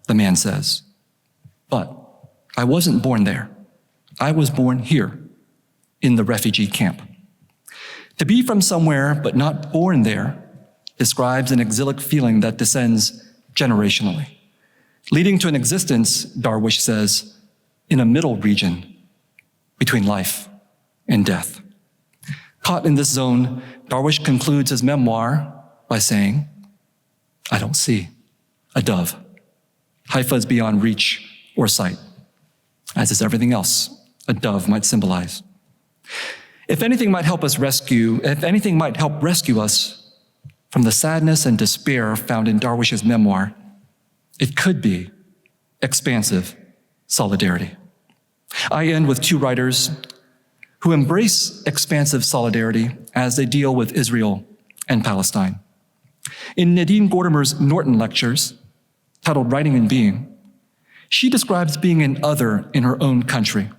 the man says. But I wasn't born there. I was born here, in the refugee camp. To be from somewhere but not born there describes an exilic feeling that descends generationally, leading to an existence, Darwish says, in a middle region between life and death. Caught in this zone, Darwish concludes his memoir by saying, I don't see a dove. Haifa is beyond reach or sight, as is everything else a dove might symbolize. If anything might help rescue us from the sadness and despair found in Darwish's memoir, it could be expansive solidarity. I end with two writers who embrace expansive solidarity as they deal with Israel and Palestine. In Nadine Gordimer's Norton lectures, titled Writing and Being, she describes being an other in her own country,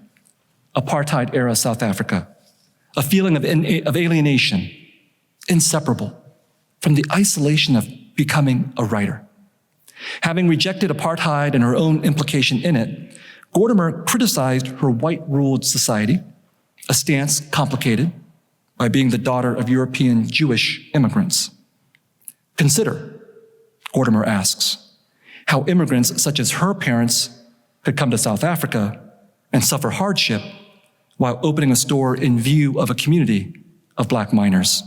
apartheid-era South Africa, a feeling of alienation, inseparable from the isolation of becoming a writer. Having rejected apartheid and her own implication in it, Gordimer criticized her white-ruled society, a stance complicated by being the daughter of European Jewish immigrants. Consider, Gordimer asks, how immigrants such as her parents could come to South Africa and suffer hardship while opening a store in view of a community of Black miners.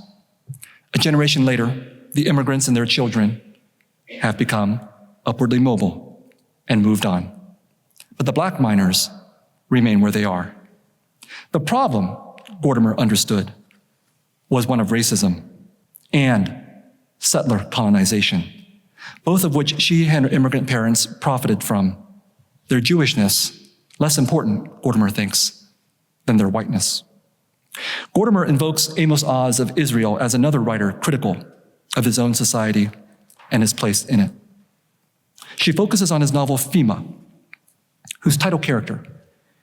A generation later, the immigrants and their children have become upwardly mobile and moved on. But the Black miners remain where they are. The problem, Gordimer understood, was one of racism and settler colonization, both of which she and her immigrant parents profited from. Their Jewishness, less important, Gordimer thinks, than their whiteness. Gordimer invokes Amos Oz of Israel as another writer critical of his own society and his place in it. She focuses on his novel Fema, whose title character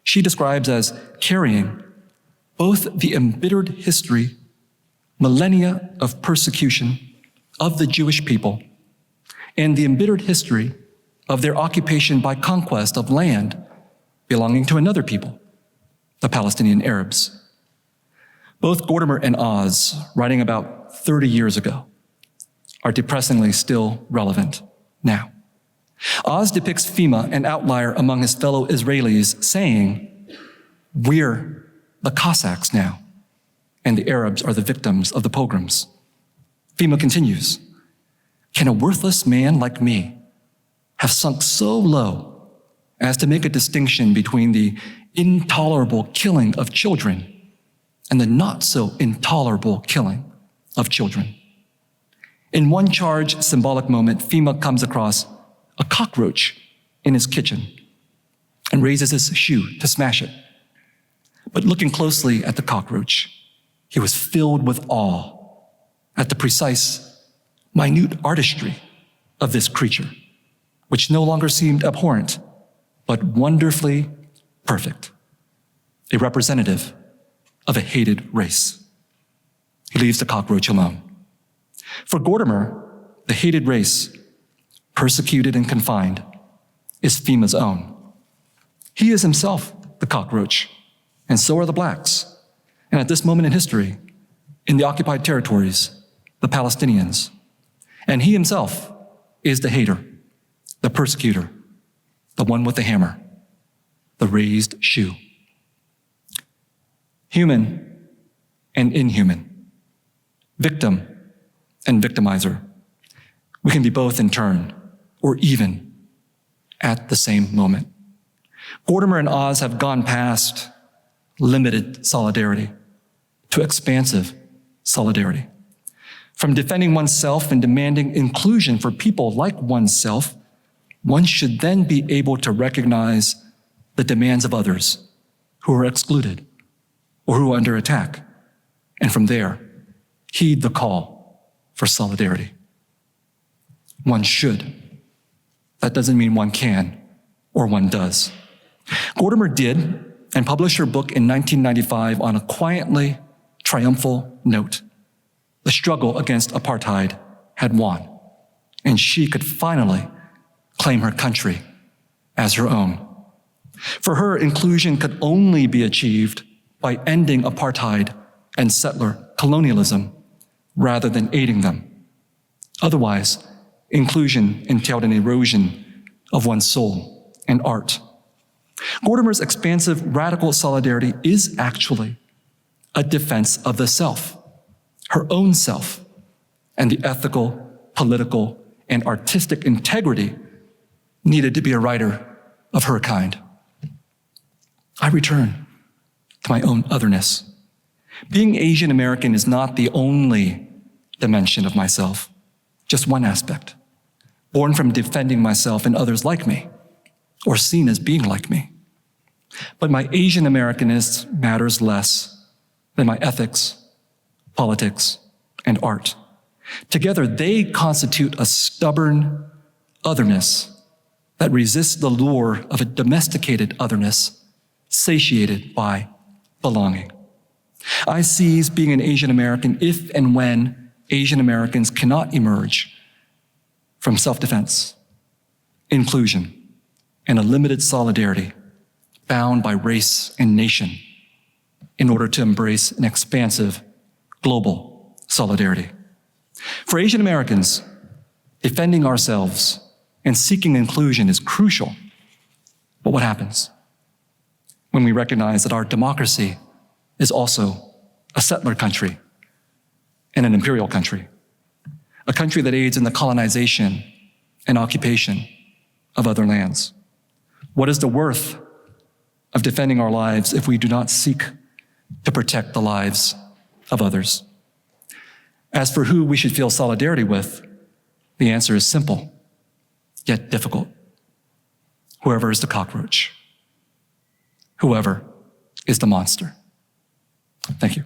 she describes as carrying both the embittered history, millennia of persecution of the Jewish people, and the embittered history of their occupation by conquest of land belonging to another people, the Palestinian Arabs. Both Gordimer and Oz, writing about 30 years ago, are depressingly still relevant now. Oz depicts Fema, an outlier among his fellow Israelis, saying, "We're the Cossacks now, and the Arabs are the victims of the pogroms." Fema continues, "Can a worthless man like me have sunk so low as to make a distinction between the intolerable killing of children and the not so intolerable killing of children?" In one charged symbolic moment, Fema comes across a cockroach in his kitchen. and raises his shoe to smash it. But looking closely at the cockroach, he was filled with awe at the precise, minute artistry of this creature, which no longer seemed abhorrent, but wonderfully perfect, a representative of a hated race. He leaves the cockroach alone. For Gordimer, the hated race, persecuted and confined, is FEMA's own. He is himself the cockroach, and so are the blacks. And at this moment in history, in the occupied territories, the Palestinians. And he himself is the hater, the persecutor, the one with the hammer, the raised shoe. Human and inhuman, victim and victimizer. We can be both in turn, or even at the same moment. Gordimer and Oz have gone past limited solidarity to expansive solidarity. From defending oneself and demanding inclusion for people like oneself, one should then be able to recognize the demands of others who are excluded or who are under attack, and from there, heed the call for solidarity. One should. That doesn't mean one can or one does. Gordimer did and published her book in 1995 on a quietly triumphal note. The struggle against apartheid had won, and she could finally claim her country as her own. For her, inclusion could only be achieved by ending apartheid and settler colonialism rather than aiding them. Otherwise, inclusion entailed an erosion of one's soul and art. Gordimer's expansive radical solidarity is actually a defense of the self, her own self, and the ethical, political, and artistic integrity needed to be a writer of her kind. I return to my own otherness. Being Asian American is not the only dimension of myself, just one aspect, born from defending myself and others like me, or seen as being like me. But my Asian Americanness matters less than my ethics, politics, and art. Together, they constitute a stubborn otherness that resists the lure of a domesticated otherness, satiated by belonging. I seize being an Asian American if and when Asian Americans cannot emerge from self-defense, inclusion, and a limited solidarity bound by race and nation in order to embrace an expansive global solidarity. For Asian Americans, defending ourselves and seeking inclusion is crucial. But what happens when we recognize that our democracy is also a settler country and an imperial country, a country that aids in the colonization and occupation of other lands? What is the worth of defending our lives if we do not seek to protect the lives of others? As for who we should feel solidarity with, the answer is simple, yet difficult. Whoever is the cockroach, whoever is the monster. Thank you.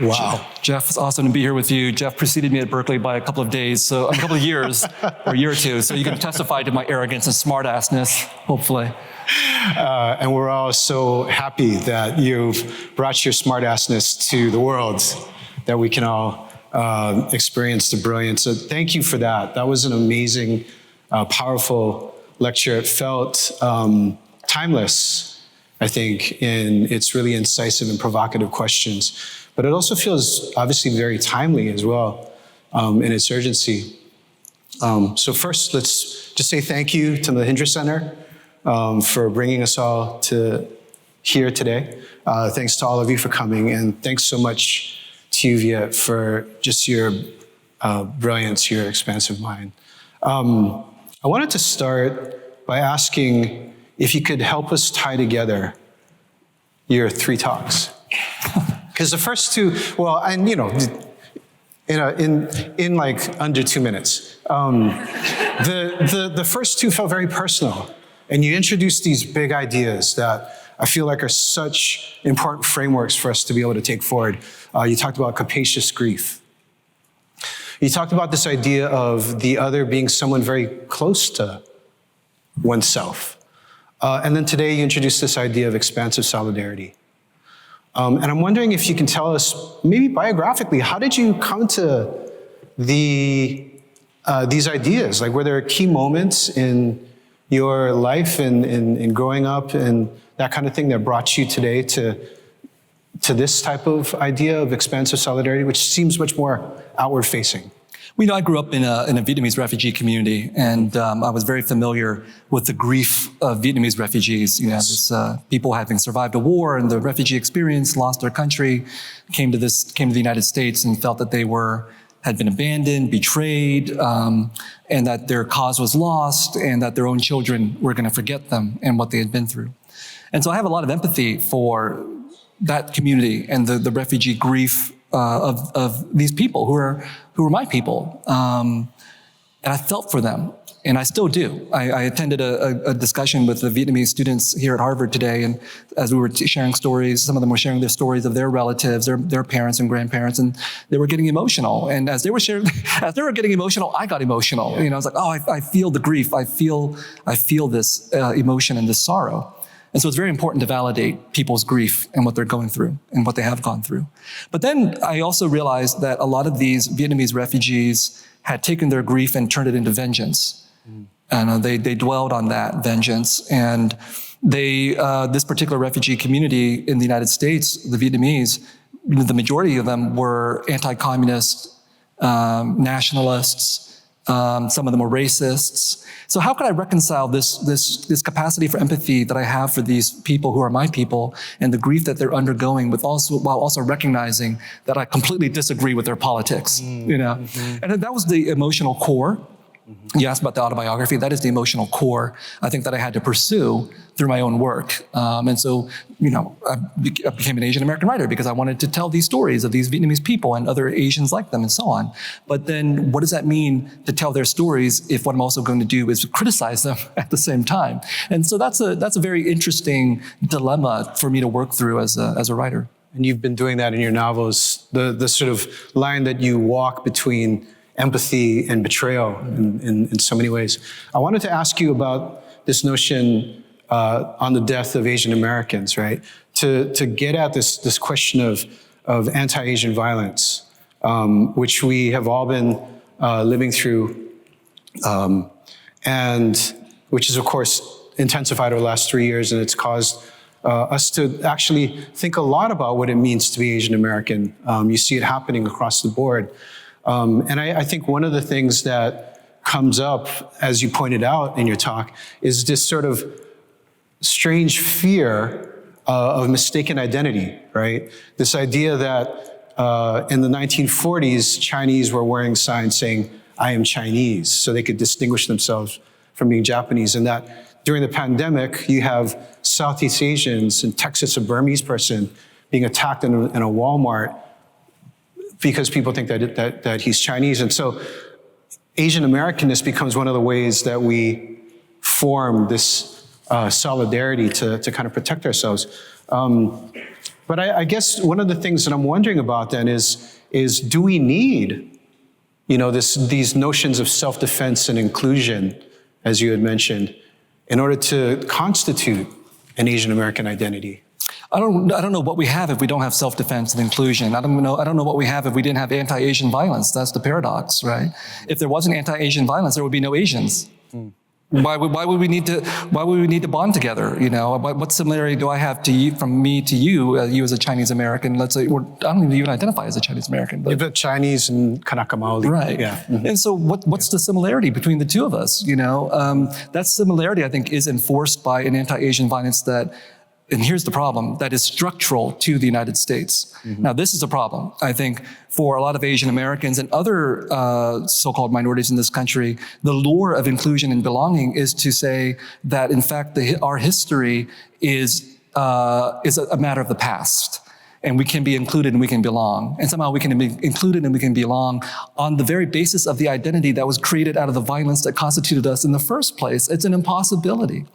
Wow.
Jeff, it's awesome to be here with you. Jeff preceded me at Berkeley by a couple of days, so a couple of years, or a year or two, so you can testify to my arrogance and smartassness, hopefully.
And we're all so happy that you've brought your smartassness to the world, that we can all experience the brilliance. So thank you for that. That was an amazing, powerful lecture. It felt timeless, I think, in its really incisive and provocative questions. But it also feels obviously very timely as well in its urgency. So first, let's just say thank you to the Mahindra Center for bringing us all to here today. Thanks to all of you for coming, and thanks so much to you, Viet, for just your brilliance, your expansive mind. I wanted to start by asking if you could help us tie together your 3 talks. Because the first 2, well, and you know, in like under 2 minutes, the first 2 felt very personal, and you introduced these big ideas that I feel like are such important frameworks for us to be able to take forward. You talked about capacious grief. You talked about this idea of the other being someone very close to oneself. And then today you introduced this idea of expansive solidarity. And I'm wondering if you can tell us, maybe biographically, how did you come to these ideas? Like, were there key moments in your life and in growing up and that kind of thing that brought you today to this type of idea of expansive solidarity, which seems much more outward facing?
Well, you know, I grew up in a Vietnamese refugee community, and I was very familiar with the grief of Vietnamese refugees. You know, this, people having survived a war and the refugee experience, lost their country, came to the United States and felt that they had been abandoned, betrayed, and that their cause was lost, and that their own children were going to forget them and what they had been through. And so I have a lot of empathy for that community and the refugee grief of these people who are my people. And I felt for them, and I still do. I attended a discussion with the Vietnamese students here at Harvard today, and as we were sharing stories, some of them were sharing their stories of their relatives, their parents and grandparents, and they were getting emotional. And as they were getting emotional, I got emotional. You know, I was like, oh, I feel the grief. I feel this emotion and this sorrow. And so it's very important to validate people's grief and what they're going through and what they have gone through. But then I also realized that a lot of these Vietnamese refugees had taken their grief and turned it into vengeance. And they dwelled on that vengeance. And this particular refugee community in the United States, the Vietnamese, the majority of them were anti-communist, nationalists. Some of them were racists. So how could I reconcile this capacity for empathy that I have for these people who are my people and the grief that they're undergoing while also recognizing that I completely disagree with their politics, you know? And that was the emotional core. You asked about the autobiography. That is the emotional core, I think, that I had to pursue through my own work. And so, you know, I became an Asian American writer because I wanted to tell these stories of these Vietnamese people and other Asians like them and so on. But then what does that mean to tell their stories if what I'm also going to do is criticize them at the same time? And so that's a very interesting dilemma for me to work through as a writer.
And you've been doing that in your novels, the sort of line that you walk between empathy and betrayal in so many ways. I wanted to ask you about this notion on the death of Asian Americans, right? To get at this question of anti-Asian violence, which we have all been living through, and which is, of course, intensified over the last 3 years, and it's caused us to actually think a lot about what it means to be Asian American. You see it happening across the board. And I think one of the things that comes up, as you pointed out in your talk, is this sort of strange fear of mistaken identity, right? This idea that in the 1940s, Chinese were wearing signs saying, "I am Chinese," so they could distinguish themselves from being Japanese. And that during the pandemic, you have Southeast Asians in Texas, a Burmese person, being attacked in a Walmart because people think that he's Chinese. And so Asian Americanness becomes one of the ways that we form this solidarity to kind of protect ourselves. But I guess one of the things that I'm wondering about then is do we need, you know, these notions of self-defense and inclusion, as you had mentioned, in order to constitute an Asian American identity?
I don't know what we have if we don't have self-defense and inclusion. I don't know what we have if we didn't have anti-Asian violence. That's the paradox, right? If there wasn't anti-Asian violence, there would be no Asians. Why would we need to bond together? You know, what similarity do I have to you, from me to you, you as a Chinese American? Let's say, I don't even identify as a Chinese American.
But Chinese and Kanaka Maoli.
Right.
Yeah.
And so what's the similarity between the two of us? You know, that similarity, I think, is enforced by an anti-Asian violence that and here's the problem, that is structural to the United States. Now, this is a problem, I think, for a lot of Asian Americans and other so-called minorities in this country. The lure of inclusion and belonging is to say that, in fact, our history is a matter of the past. And we can be included and we can belong. And somehow we can be included and we can belong on the very basis of the identity that was created out of the violence that constituted us in the first place. It's an impossibility.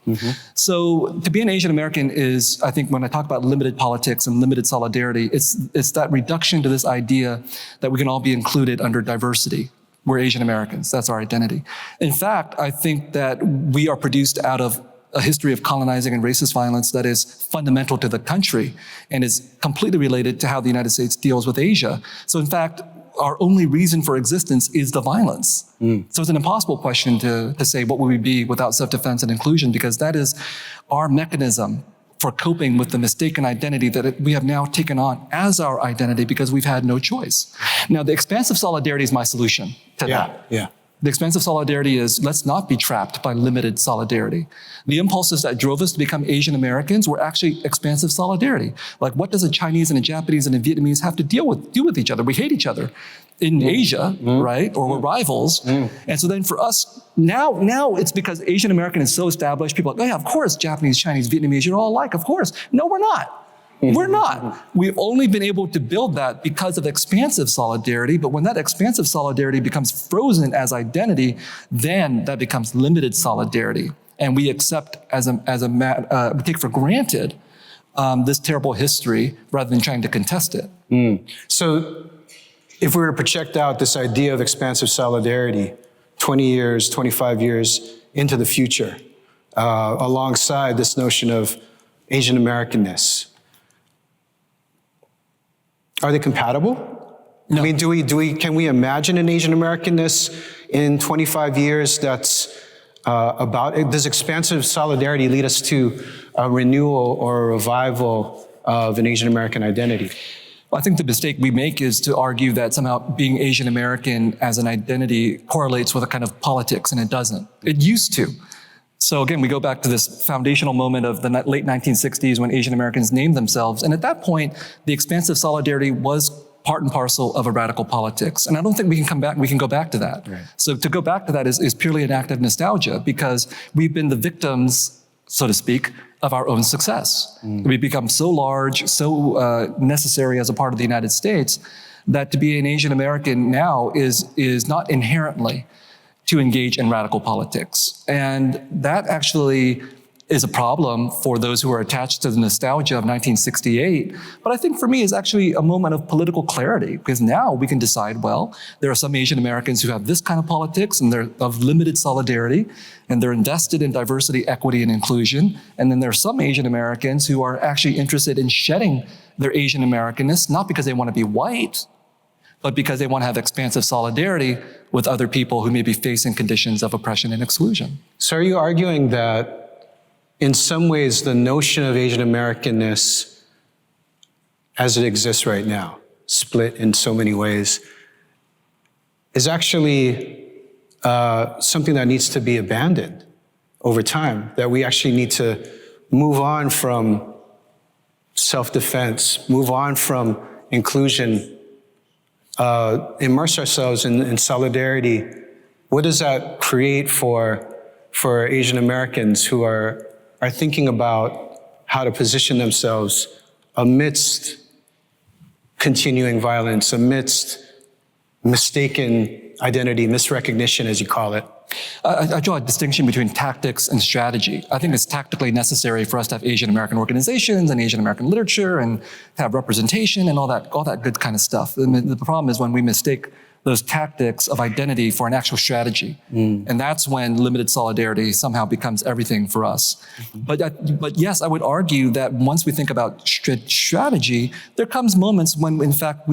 So to be an Asian American is, I think when I talk about limited politics and limited solidarity, it's that reduction to this idea that we can all be included under diversity. We're Asian Americans, that's our identity. In fact, I think that we are produced out of a history of colonizing and racist violence that is fundamental to the country and is completely related to how the United States deals with Asia. So in fact, our only reason for existence is the violence. So it's an impossible question to say what would we be without self-defense and inclusion, because that is our mechanism for coping with the mistaken identity that we have now taken on as our identity because we've had no choice. Now, the expansive solidarity is my solution to that. The expansive solidarity is, let's not be trapped by limited solidarity. The impulses that drove us to become Asian Americans were actually expansive solidarity. Like, what does a Chinese and a Japanese and a Vietnamese have to do with each other? We hate each other in Asia, right? Or we're rivals. And so then for us, now it's because Asian American is so established, people are like, oh yeah, of course, Japanese, Chinese, Vietnamese, you're all alike, of course. No, we're not. We're not. We've only been able to build that because of expansive solidarity, but when that expansive solidarity becomes frozen as identity, then that becomes limited solidarity. And we accept we take for granted this terrible history rather than trying to contest it.
So if we were to project out this idea of expansive solidarity 20 years, 25 years into the future, alongside this notion of Asian Americanness, are they compatible?
No.
I mean, can we imagine an Asian Americanness in 25 years that's does expansive solidarity lead us to a renewal or a revival of an Asian American identity?
Well, I think the mistake we make is to argue that somehow being Asian American as an identity correlates with a kind of politics, and it doesn't. It used to. So again, we go back to this foundational moment of the late 1960s when Asian Americans named themselves. And at that point, the expansive solidarity was part and parcel of a radical politics. And I don't think we can go back to that. Right. So to go back to that is purely an act of nostalgia, because we've been the victims, so to speak, of our own success. We've become so large, so necessary as a part of the United States, that to be an Asian American now is not inherently to engage in radical politics. And that actually is a problem for those who are attached to the nostalgia of 1968. But I think for me is actually a moment of political clarity, because now we can decide, well, there are some Asian Americans who have this kind of politics and they're of limited solidarity and they're invested in diversity, equity, and inclusion. And then there are some Asian Americans who are actually interested in shedding their Asian Americanness, not because they want to be white, but because they want to have expansive solidarity with other people who may be facing conditions of oppression and exclusion.
So are you arguing that in some ways the notion of Asian Americanness as it exists right now, split in so many ways, is actually something that needs to be abandoned over time, that we actually need to move on from self-defense, move on from inclusion, immerse ourselves in solidarity? What does that create for Asian Americans who are thinking about how to position themselves amidst continuing violence, amidst mistaken identity, misrecognition, as you call it?
I draw a distinction between tactics and strategy. I think it's tactically necessary for us to have Asian American organizations and Asian American literature and to have representation and all that good kind of stuff. The problem is when we mistake those tactics of identity for an actual strategy. And that's when limited solidarity somehow becomes everything for us. But yes, I would argue that once we think about strategy, there comes moments when, in fact,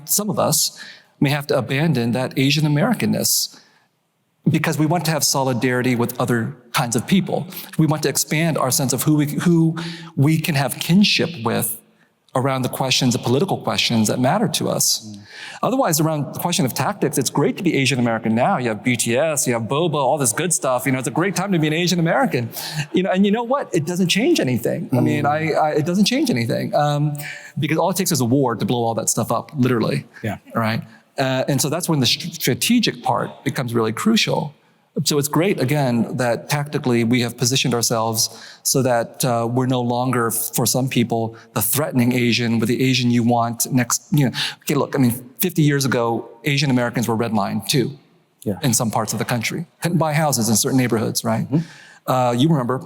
some of us may have to abandon that Asian Americanness, because we want to have solidarity with other kinds of people. We want to expand our sense of who we can have kinship with around the questions, the political questions that matter to us. Otherwise, around the question of tactics, it's great to be Asian American now. You have BTS, you have boba, all this good stuff. It's a great time to be an Asian American. And you know what? It doesn't change anything. I mean, it doesn't change anything because all it takes is a war to blow all that stuff up, literally.
Yeah.
Right. And so that's when the strategic part becomes really crucial. So it's great, again, that tactically we have positioned ourselves so that we're no longer, for some people, the threatening Asian, but the Asian you want next. Okay, look, 50 years ago, Asian Americans were redlined too, in some parts of the country. Couldn't buy houses in certain neighborhoods, right? You remember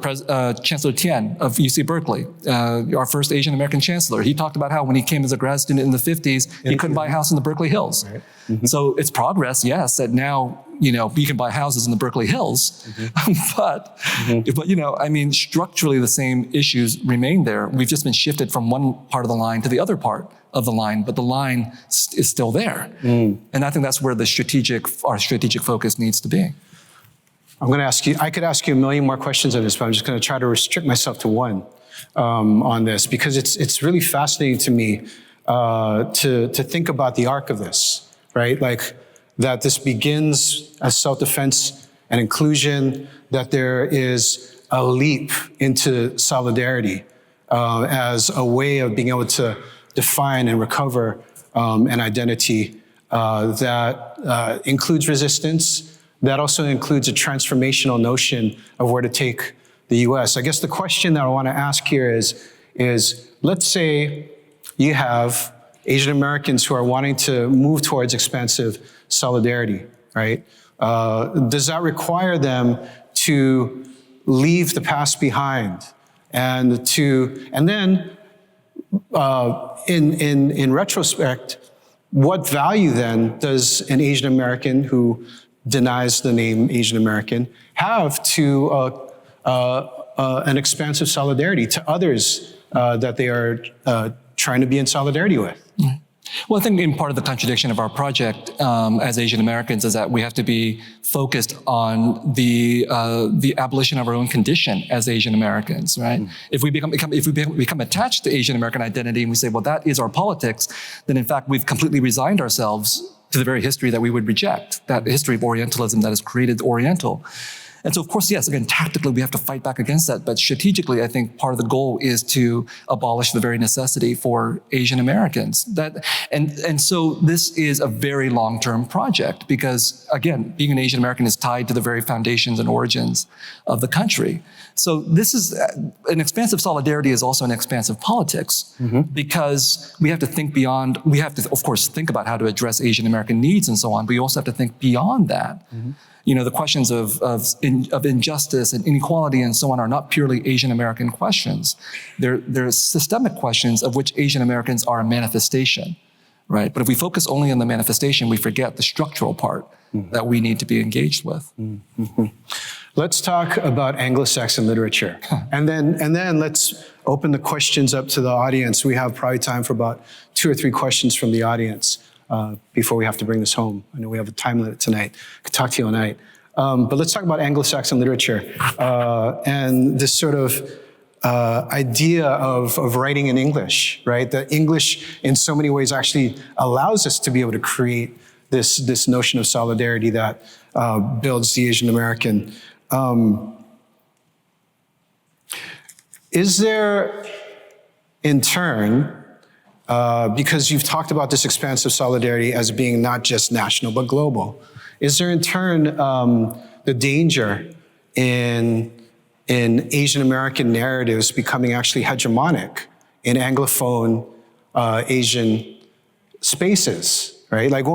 Chancellor Tien of UC Berkeley, our first Asian American chancellor. He talked about how when he came as a grad student in the 50s, he couldn't buy a house in the Berkeley Hills. Right. So it's progress, yes, that now, you can buy houses in the Berkeley Hills, but structurally the same issues remain there. We've just been shifted from one part of the line to the other part of the line, but the line is still there. And I think that's where our strategic focus needs to be.
I'm going to ask you, I could ask you a million more questions on this, but I'm just going to try to restrict myself to one on this, because it's really fascinating to me to think about the arc of this, right? Like that this begins as self-defense and inclusion, that there is a leap into solidarity as a way of being able to define and recover an identity that includes resistance, that also includes a transformational notion of where to take the US. I guess the question that I want to ask here is let's say you have Asian Americans who are wanting to move towards expansive solidarity, right? Does that require them to leave the past behind and then in retrospect, what value then does an Asian American who denies the name Asian American have to an expansive solidarity to others that they are trying to be in solidarity with?
Well, I think in part of the contradiction of our project as Asian Americans is that we have to be focused on the abolition of our own condition as Asian Americans, right? If we become attached to Asian American identity and we say, well, that is our politics, then in fact we've completely resigned ourselves to the very history that we would reject, that history of Orientalism that has created the Oriental. And so, of course, yes, again, tactically, we have to fight back against that. But strategically, I think part of the goal is to abolish the very necessity for Asian Americans. And so this is a very long-term project because, again, being an Asian American is tied to the very foundations and origins of the country. So this is, an expansive solidarity is also an expansive politics because we have to think beyond, we have to, of course, think about how to address Asian American needs and so on, but you also have to think beyond that. The questions of injustice and inequality and so on are not purely Asian American questions. They're systemic questions of which Asian Americans are a manifestation, right? But if we focus only on the manifestation, we forget the structural part that we need to be engaged with.
Let's talk about Anglo-Saxon literature. And then let's open the questions up to the audience. We have probably time for about 2 or 3 questions from the audience. Before we have to bring this home. I know we have a time limit tonight. I could talk to you all night. But let's talk about Anglo-Saxon literature and this sort of idea of writing in English, right? That English in so many ways actually allows us to be able to create this notion of solidarity that builds the Asian American. Is there, in turn, because you've talked about this expansive solidarity as being not just national, but global. Is there in turn the danger in Asian American narratives becoming actually hegemonic in Anglophone Asian spaces, right? Like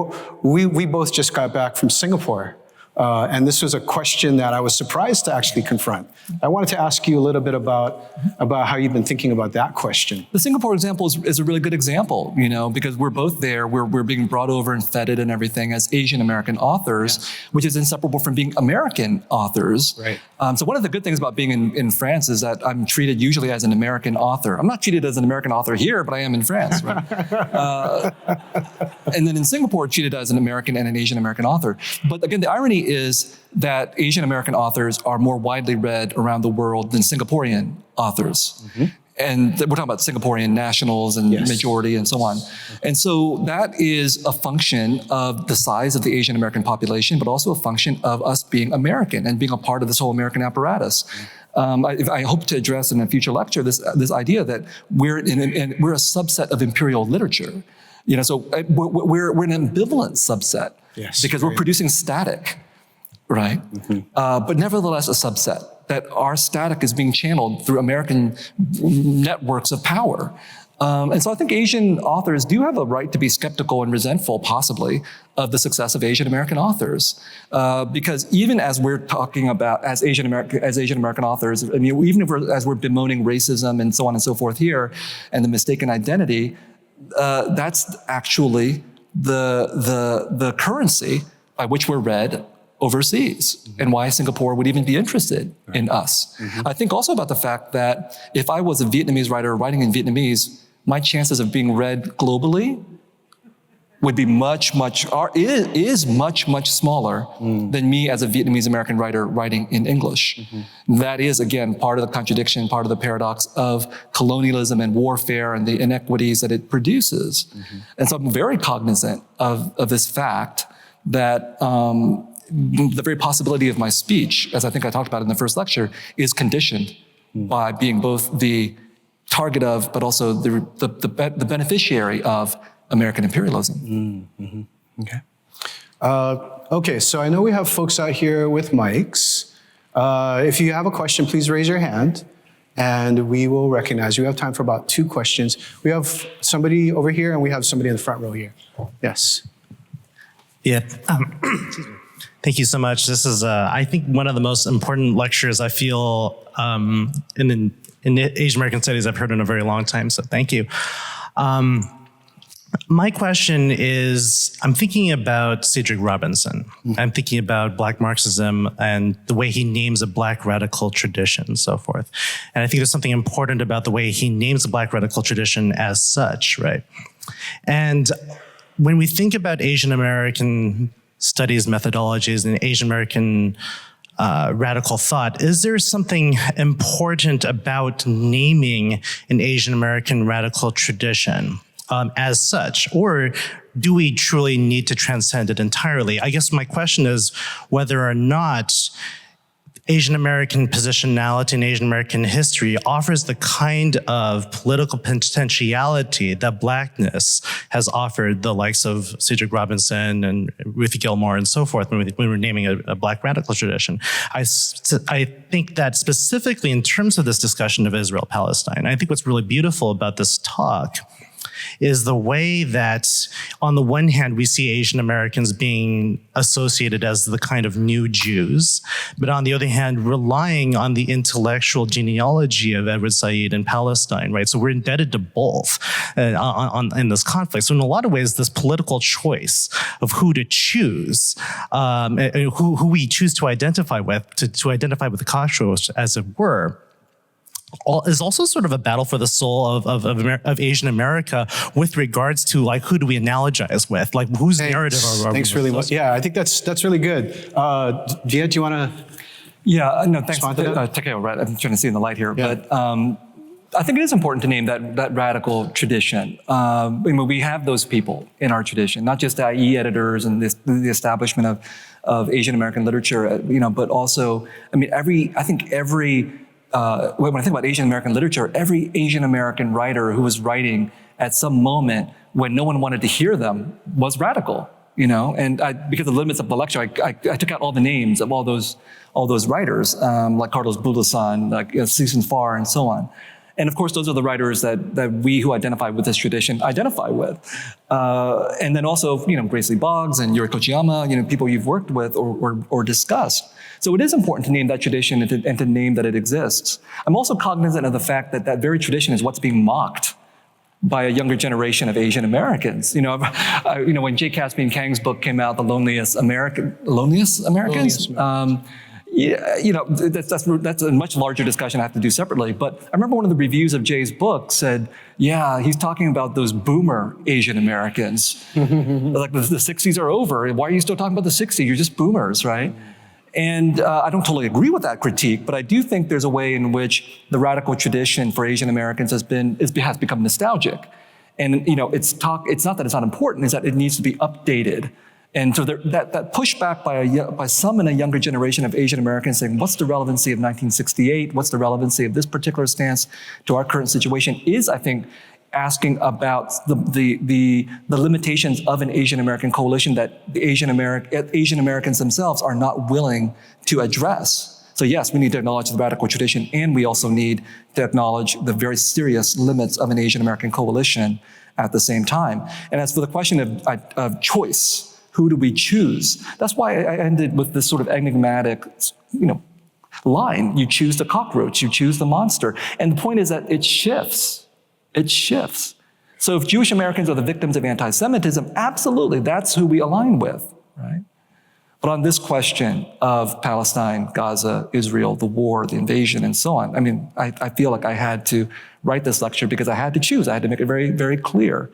we both just got back from Singapore. And this was a question that I was surprised to actually confront. I wanted to ask you a little bit about how you've been thinking about that question.
The Singapore example is a really good example, because we're both there. We're being brought over and feted and everything as Asian American authors, which is inseparable from being American authors.
Right.
So one of the good things about being in France is that I'm treated usually as an American author. I'm not treated as an American author here, but I am in France. Right? And then in Singapore, treated as an American and an Asian American author. But again, the irony is that Asian American authors are more widely read around the world than Singaporean authors. And we're talking about Singaporean nationals and
Yes.
majority and so on. And so that is a function of the size of the Asian American population, but also a function of us being American and being a part of this whole American apparatus. I hope to address in a future lecture this idea that we're a subset of imperial literature. So we're an ambivalent subset,
Yes,
because we're
right.
producing static, right? But nevertheless, a subset. That our static is being channeled through American networks of power. And so I think Asian authors do have a right to be skeptical and resentful, possibly, of the success of Asian American authors. Because even as we're talking about, as Asian American authors, I mean, even as we're bemoaning racism and so on and so forth here, and the mistaken identity, that's actually the currency by which we're read overseas, and why Singapore would even be interested in us. I think also about the fact that if I was a Vietnamese writer writing in Vietnamese, my chances of being read globally would be much smaller than me as a Vietnamese American writer writing in English. That is, again, part of the contradiction, part of the paradox of colonialism and warfare and the inequities that it produces. And so I'm very cognizant of this fact that the very possibility of my speech, as I think I talked about in the first lecture, is conditioned by being both the target of, but also the beneficiary of American imperialism.
Okay. Okay, so I know we have folks out here with mics. If you have a question, please raise your hand, and we will recognize you. We have time for about 2 questions. We have somebody over here, and we have somebody in the front row here. Yes.
Yeah. Excuse me. Thank you so much. This is, I think, one of the most important lectures I feel in Asian American Studies I've heard in a very long time, so thank you. My question is, I'm thinking about Cedric Robinson. I'm thinking about Black Marxism and the way he names a Black radical tradition and so forth. And I think there's something important about the way he names the Black radical tradition as such, right? And when we think about Asian American studies methodologies and Asian American radical thought, is there something important about naming an Asian American radical tradition as such, or do we truly need to transcend it entirely? I guess my question is whether or not Asian American positionality and Asian American history offers the kind of political potentiality that Blackness has offered the likes of Cedric Robinson and Ruthie Gilmore and so forth when we're naming a Black radical tradition. I think that specifically in terms of this discussion of Israel-Palestine, I think what's really beautiful about this talk is the way that, on the one hand, we see Asian Americans being associated as the kind of new Jews, but on the other hand, relying on the intellectual genealogy of Edward Said in Palestine, right? So we're indebted to both in this conflict. So in a lot of ways, this political choice of who to choose, who we choose to identify with, to identify with the cockroach, as it were, is also sort of a battle for the soul of Asian America with regards to, like, who do we analogize with? Like, whose narrative are we? Thanks
really much. Yeah, I think that's really good. Viet, do you want to?
Yeah, no, thanks. Takeo, right? I'm trying to see in the light here,
Yeah.
but I think it is important to name that radical tradition. I mean, we have those people in our tradition, not just the IE editors and the establishment of Asian American literature, but also, I mean, when I think about Asian American literature, every Asian American writer who was writing at some moment when no one wanted to hear them was radical, And because of the limits of the lecture, I took out all the names of all those writers, like Carlos Bulasan, like Cecil Farr, and so on. And of course, those are the writers that we who identify with this tradition identify with. And then also, Grace Lee Boggs and Yuri Kochiyama, people you've worked with or discussed. So it is important to name that tradition and to name that it exists. I'm also cognizant of the fact that that very tradition is what's being mocked by a younger generation of Asian Americans. When J. Caspian Kang's book came out, The Loneliest Americans? That's a much larger discussion I have to do separately. But I remember one of the reviews of Jay's book said, yeah, he's talking about those boomer Asian Americans. Like the 60s are over. Why are you still talking about the 60s? You're just boomers, right? And I don't totally agree with that critique, but I do think there's a way in which the radical tradition for Asian Americans has become nostalgic. And it's not that it's not important, it's that it needs to be updated. And so that pushback by some in a younger generation of Asian Americans saying, what's the relevancy of 1968? What's the relevancy of this particular stance to our current situation is, I think, asking about the limitations of an Asian American coalition that the Asian Americans themselves are not willing to address. So yes, we need to acknowledge the radical tradition, and we also need to acknowledge the very serious limits of an Asian American coalition at the same time. And as for the question of choice, who do we choose? That's why I ended with this sort of enigmatic, line. You choose the cockroach, you choose the monster. And the point is that it shifts. It shifts. So if Jewish Americans are the victims of anti-Semitism, absolutely, that's who we align with, right? But on this question of Palestine, Gaza, Israel, the war, the invasion, and so on, I feel like I had to write this lecture because I had to choose. I had to make it very, very clear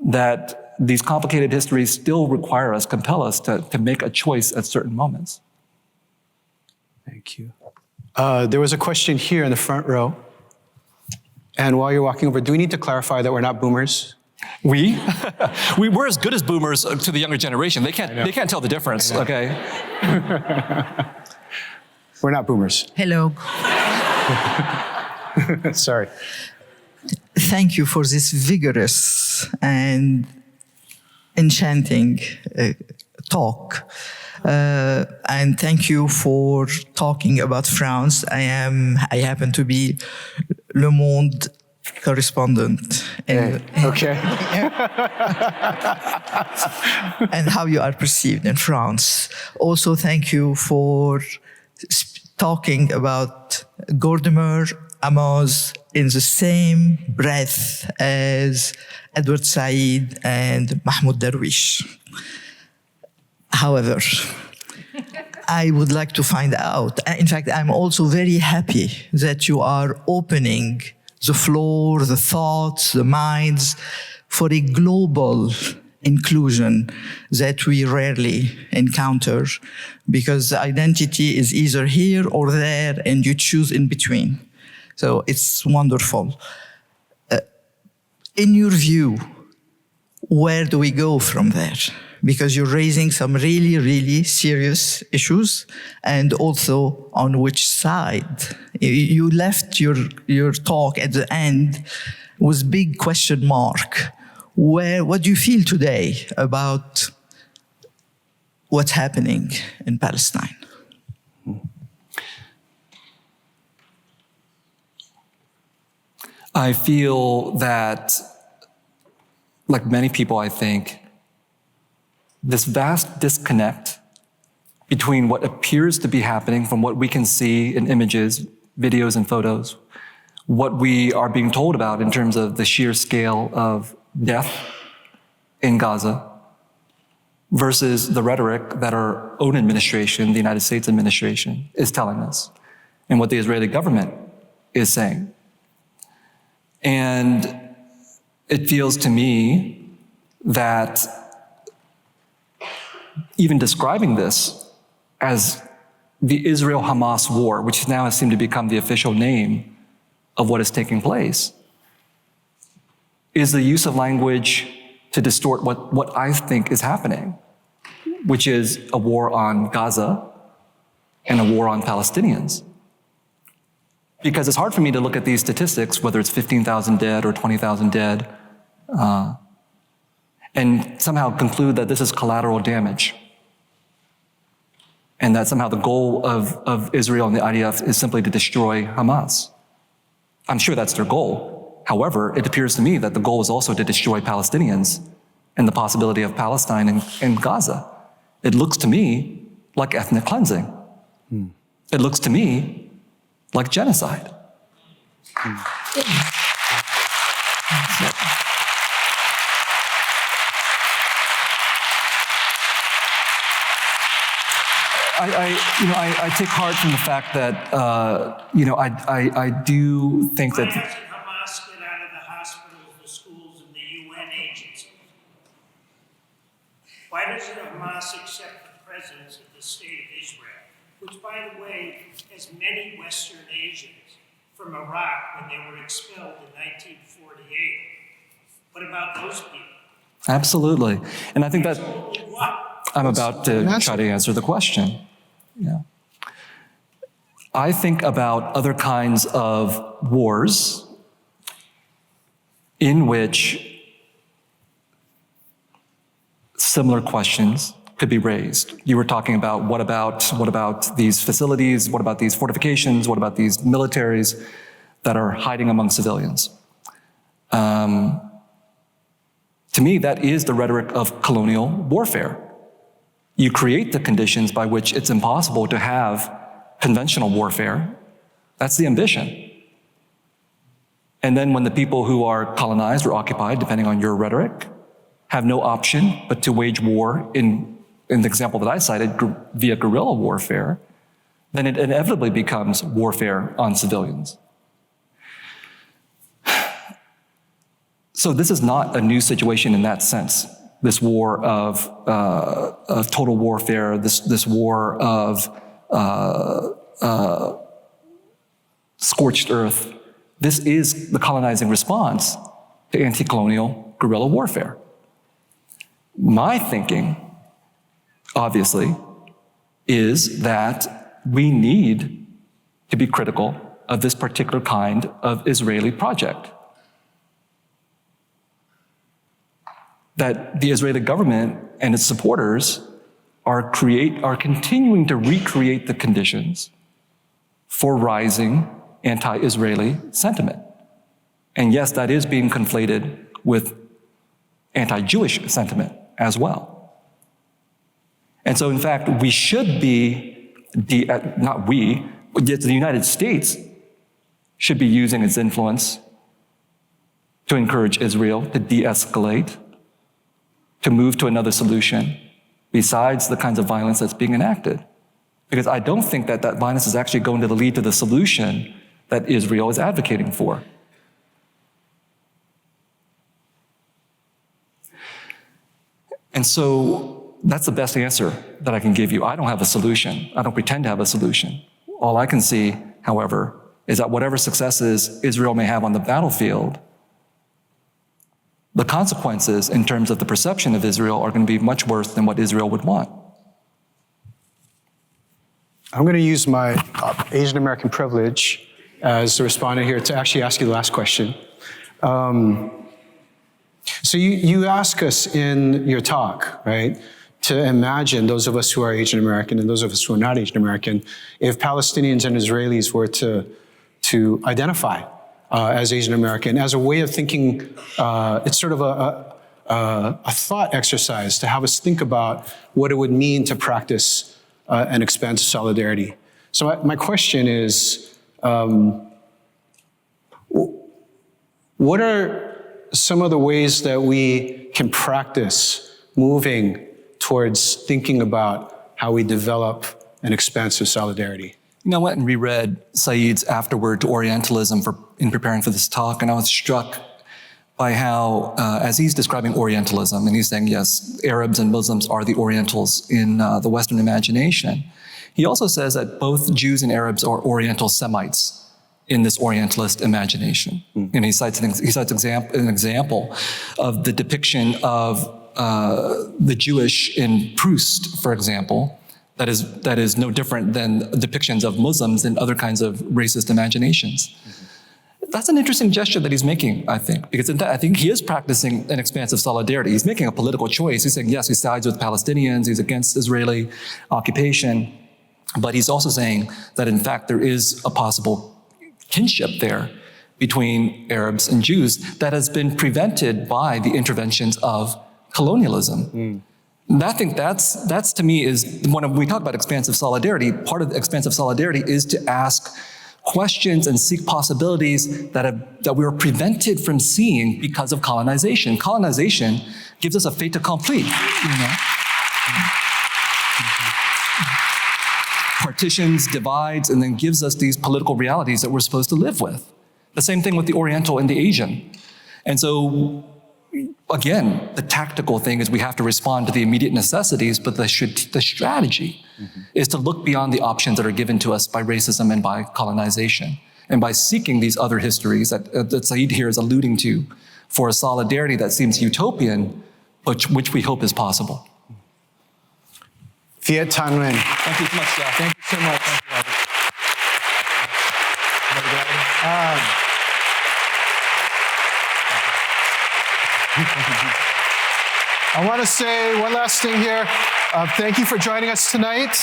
that these complicated histories still require us, compel us to make a choice at certain moments.
Thank you. There was a question here in the front row. And while you're walking over, do we need to clarify that we're not boomers?
We're as good as boomers to the younger generation. They can't tell the difference, okay?
We're not boomers.
Hello.
Sorry.
Thank you for this vigorous and enchanting talk. And thank you for talking about France. I happen to be Le Monde correspondent.
Okay.
And how you are perceived in France. Also, thank you for talking about Gordimer, Amos in the same breath as Edward Said and Mahmoud Darwish. However, I would like to find out, in fact, I'm also very happy that you are opening the floor, the thoughts, the minds for a global inclusion that we rarely encounter, because identity is either here or there and you choose in between. So it's wonderful. In your view, where do we go from there? Because you're raising some really, really serious issues, and also on which side. You left your talk at the end with big question mark. What do you feel today about what's happening in Palestine?
I feel that, like many people, I think, this vast disconnect between what appears to be happening from what we can see in images, videos, and photos, what we are being told about in terms of the sheer scale of death in Gaza, versus the rhetoric that our own administration, the United States administration, is telling us, and what the Israeli government is saying. And it feels to me that even describing this as the Israel-Hamas war, which now has seemed to become the official name of what is taking place, is the use of language to distort what I think is happening, which is a war on Gaza and a war on Palestinians. Because it's hard for me to look at these statistics, whether it's 15,000 dead or 20,000 dead, and somehow conclude that this is collateral damage. And that somehow the goal of Israel and the IDF is simply to destroy Hamas. I'm sure that's their goal. However, it appears to me that the goal is also to destroy Palestinians and the possibility of Palestine and Gaza. It looks to me like ethnic cleansing. It looks to me like genocide. I take heart from the fact that, I do think that...
Why doesn't Hamas get out of the hospitals, the schools, and the UN agency? Why doesn't Hamas accept the presence of the state of Israel? many Western Asians from Iraq when they were expelled in 1948. What about those people?
Absolutely. And I think that
What?
I'm about to try to answer the question. Yeah. I think about other kinds of wars in which similar questions could be raised. You were talking about what about these facilities? What about these fortifications? What about these militaries that are hiding among civilians? To me, that is the rhetoric of colonial warfare. You create the conditions by which it's impossible to have conventional warfare. That's the ambition. And then when the people who are colonized or occupied, depending on your rhetoric, have no option but to wage war in the example that I cited, via guerrilla warfare, then it inevitably becomes warfare on civilians. So this is not a new situation in that sense. This war of total warfare, this war of scorched earth. This is the colonizing response to anti-colonial guerrilla warfare. My thinking, obviously, is that we need to be critical of this particular kind of Israeli project. That the Israeli government and its supporters are continuing to recreate the conditions for rising anti-Israeli sentiment. And yes, that is being conflated with anti-Jewish sentiment as well. And so in fact, we should be, the United States should be using its influence to encourage Israel to de-escalate, to move to another solution besides the kinds of violence that's being enacted. Because I don't think that violence is actually going to lead to the solution that Israel is advocating for. And so that's the best answer that I can give you. I don't have a solution. I don't pretend to have a solution. All I can see, however, is that whatever successes Israel may have on the battlefield, the consequences in terms of the perception of Israel are going to be much worse than what Israel would want.
I'm going to use my Asian American privilege as the respondent here to actually ask you the last question. So you ask us in your talk, right, to imagine, those of us who are Asian American and those of us who are not Asian American, if Palestinians and Israelis were to identify as Asian American, as a way of thinking, it's sort of a thought exercise to have us think about what it would mean to practice an expansive solidarity. So my question is, what are some of the ways that we can practice moving towards thinking about how we develop an expansive solidarity?
You know, I went and reread Said's afterword to Orientalism in preparing for this talk, and I was struck by how, as he's describing Orientalism, and he's saying, yes, Arabs and Muslims are the Orientals in the Western imagination. He also says that both Jews and Arabs are Oriental Semites in this Orientalist imagination. And he cites an example of the depiction of the Jewish in Proust, for example, that is no different than depictions of Muslims in other kinds of racist imaginations. That's an interesting gesture that he's making, I think, because I think he is practicing an expansive solidarity. He's making a political choice. He's saying, yes, he sides with Palestinians, he's against Israeli occupation, but he's also saying that, in fact, there is a possible kinship there between Arabs and Jews that has been prevented by the interventions of colonialism. And I think that's to me is, when we talk about expansive solidarity, part of the expansive solidarity is to ask questions and seek possibilities that we were prevented from seeing because of colonization. Colonization gives us a fait accompli, you know. Partitions, divides, and then gives us these political realities that we're supposed to live with. The same thing with the Oriental and the Asian. And so again, the tactical thing is we have to respond to the immediate necessities, but the strategy is to look beyond the options that are given to us by racism and by colonization, and by seeking these other histories that Said here is alluding to for a solidarity that seems utopian, but which we hope is possible.
Viet Thanh Nguyen.
Thank you so much, Jeff.
Thank you so much. Thank you, Robert. I want to say one last thing here. Thank you for joining us tonight.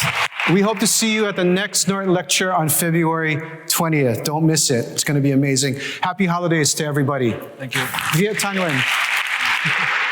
We hope to see you at the next Norton lecture on February 20th. Don't miss it. It's going to be amazing. Happy holidays to everybody.
Thank you.
Viet Thanh Nguyen.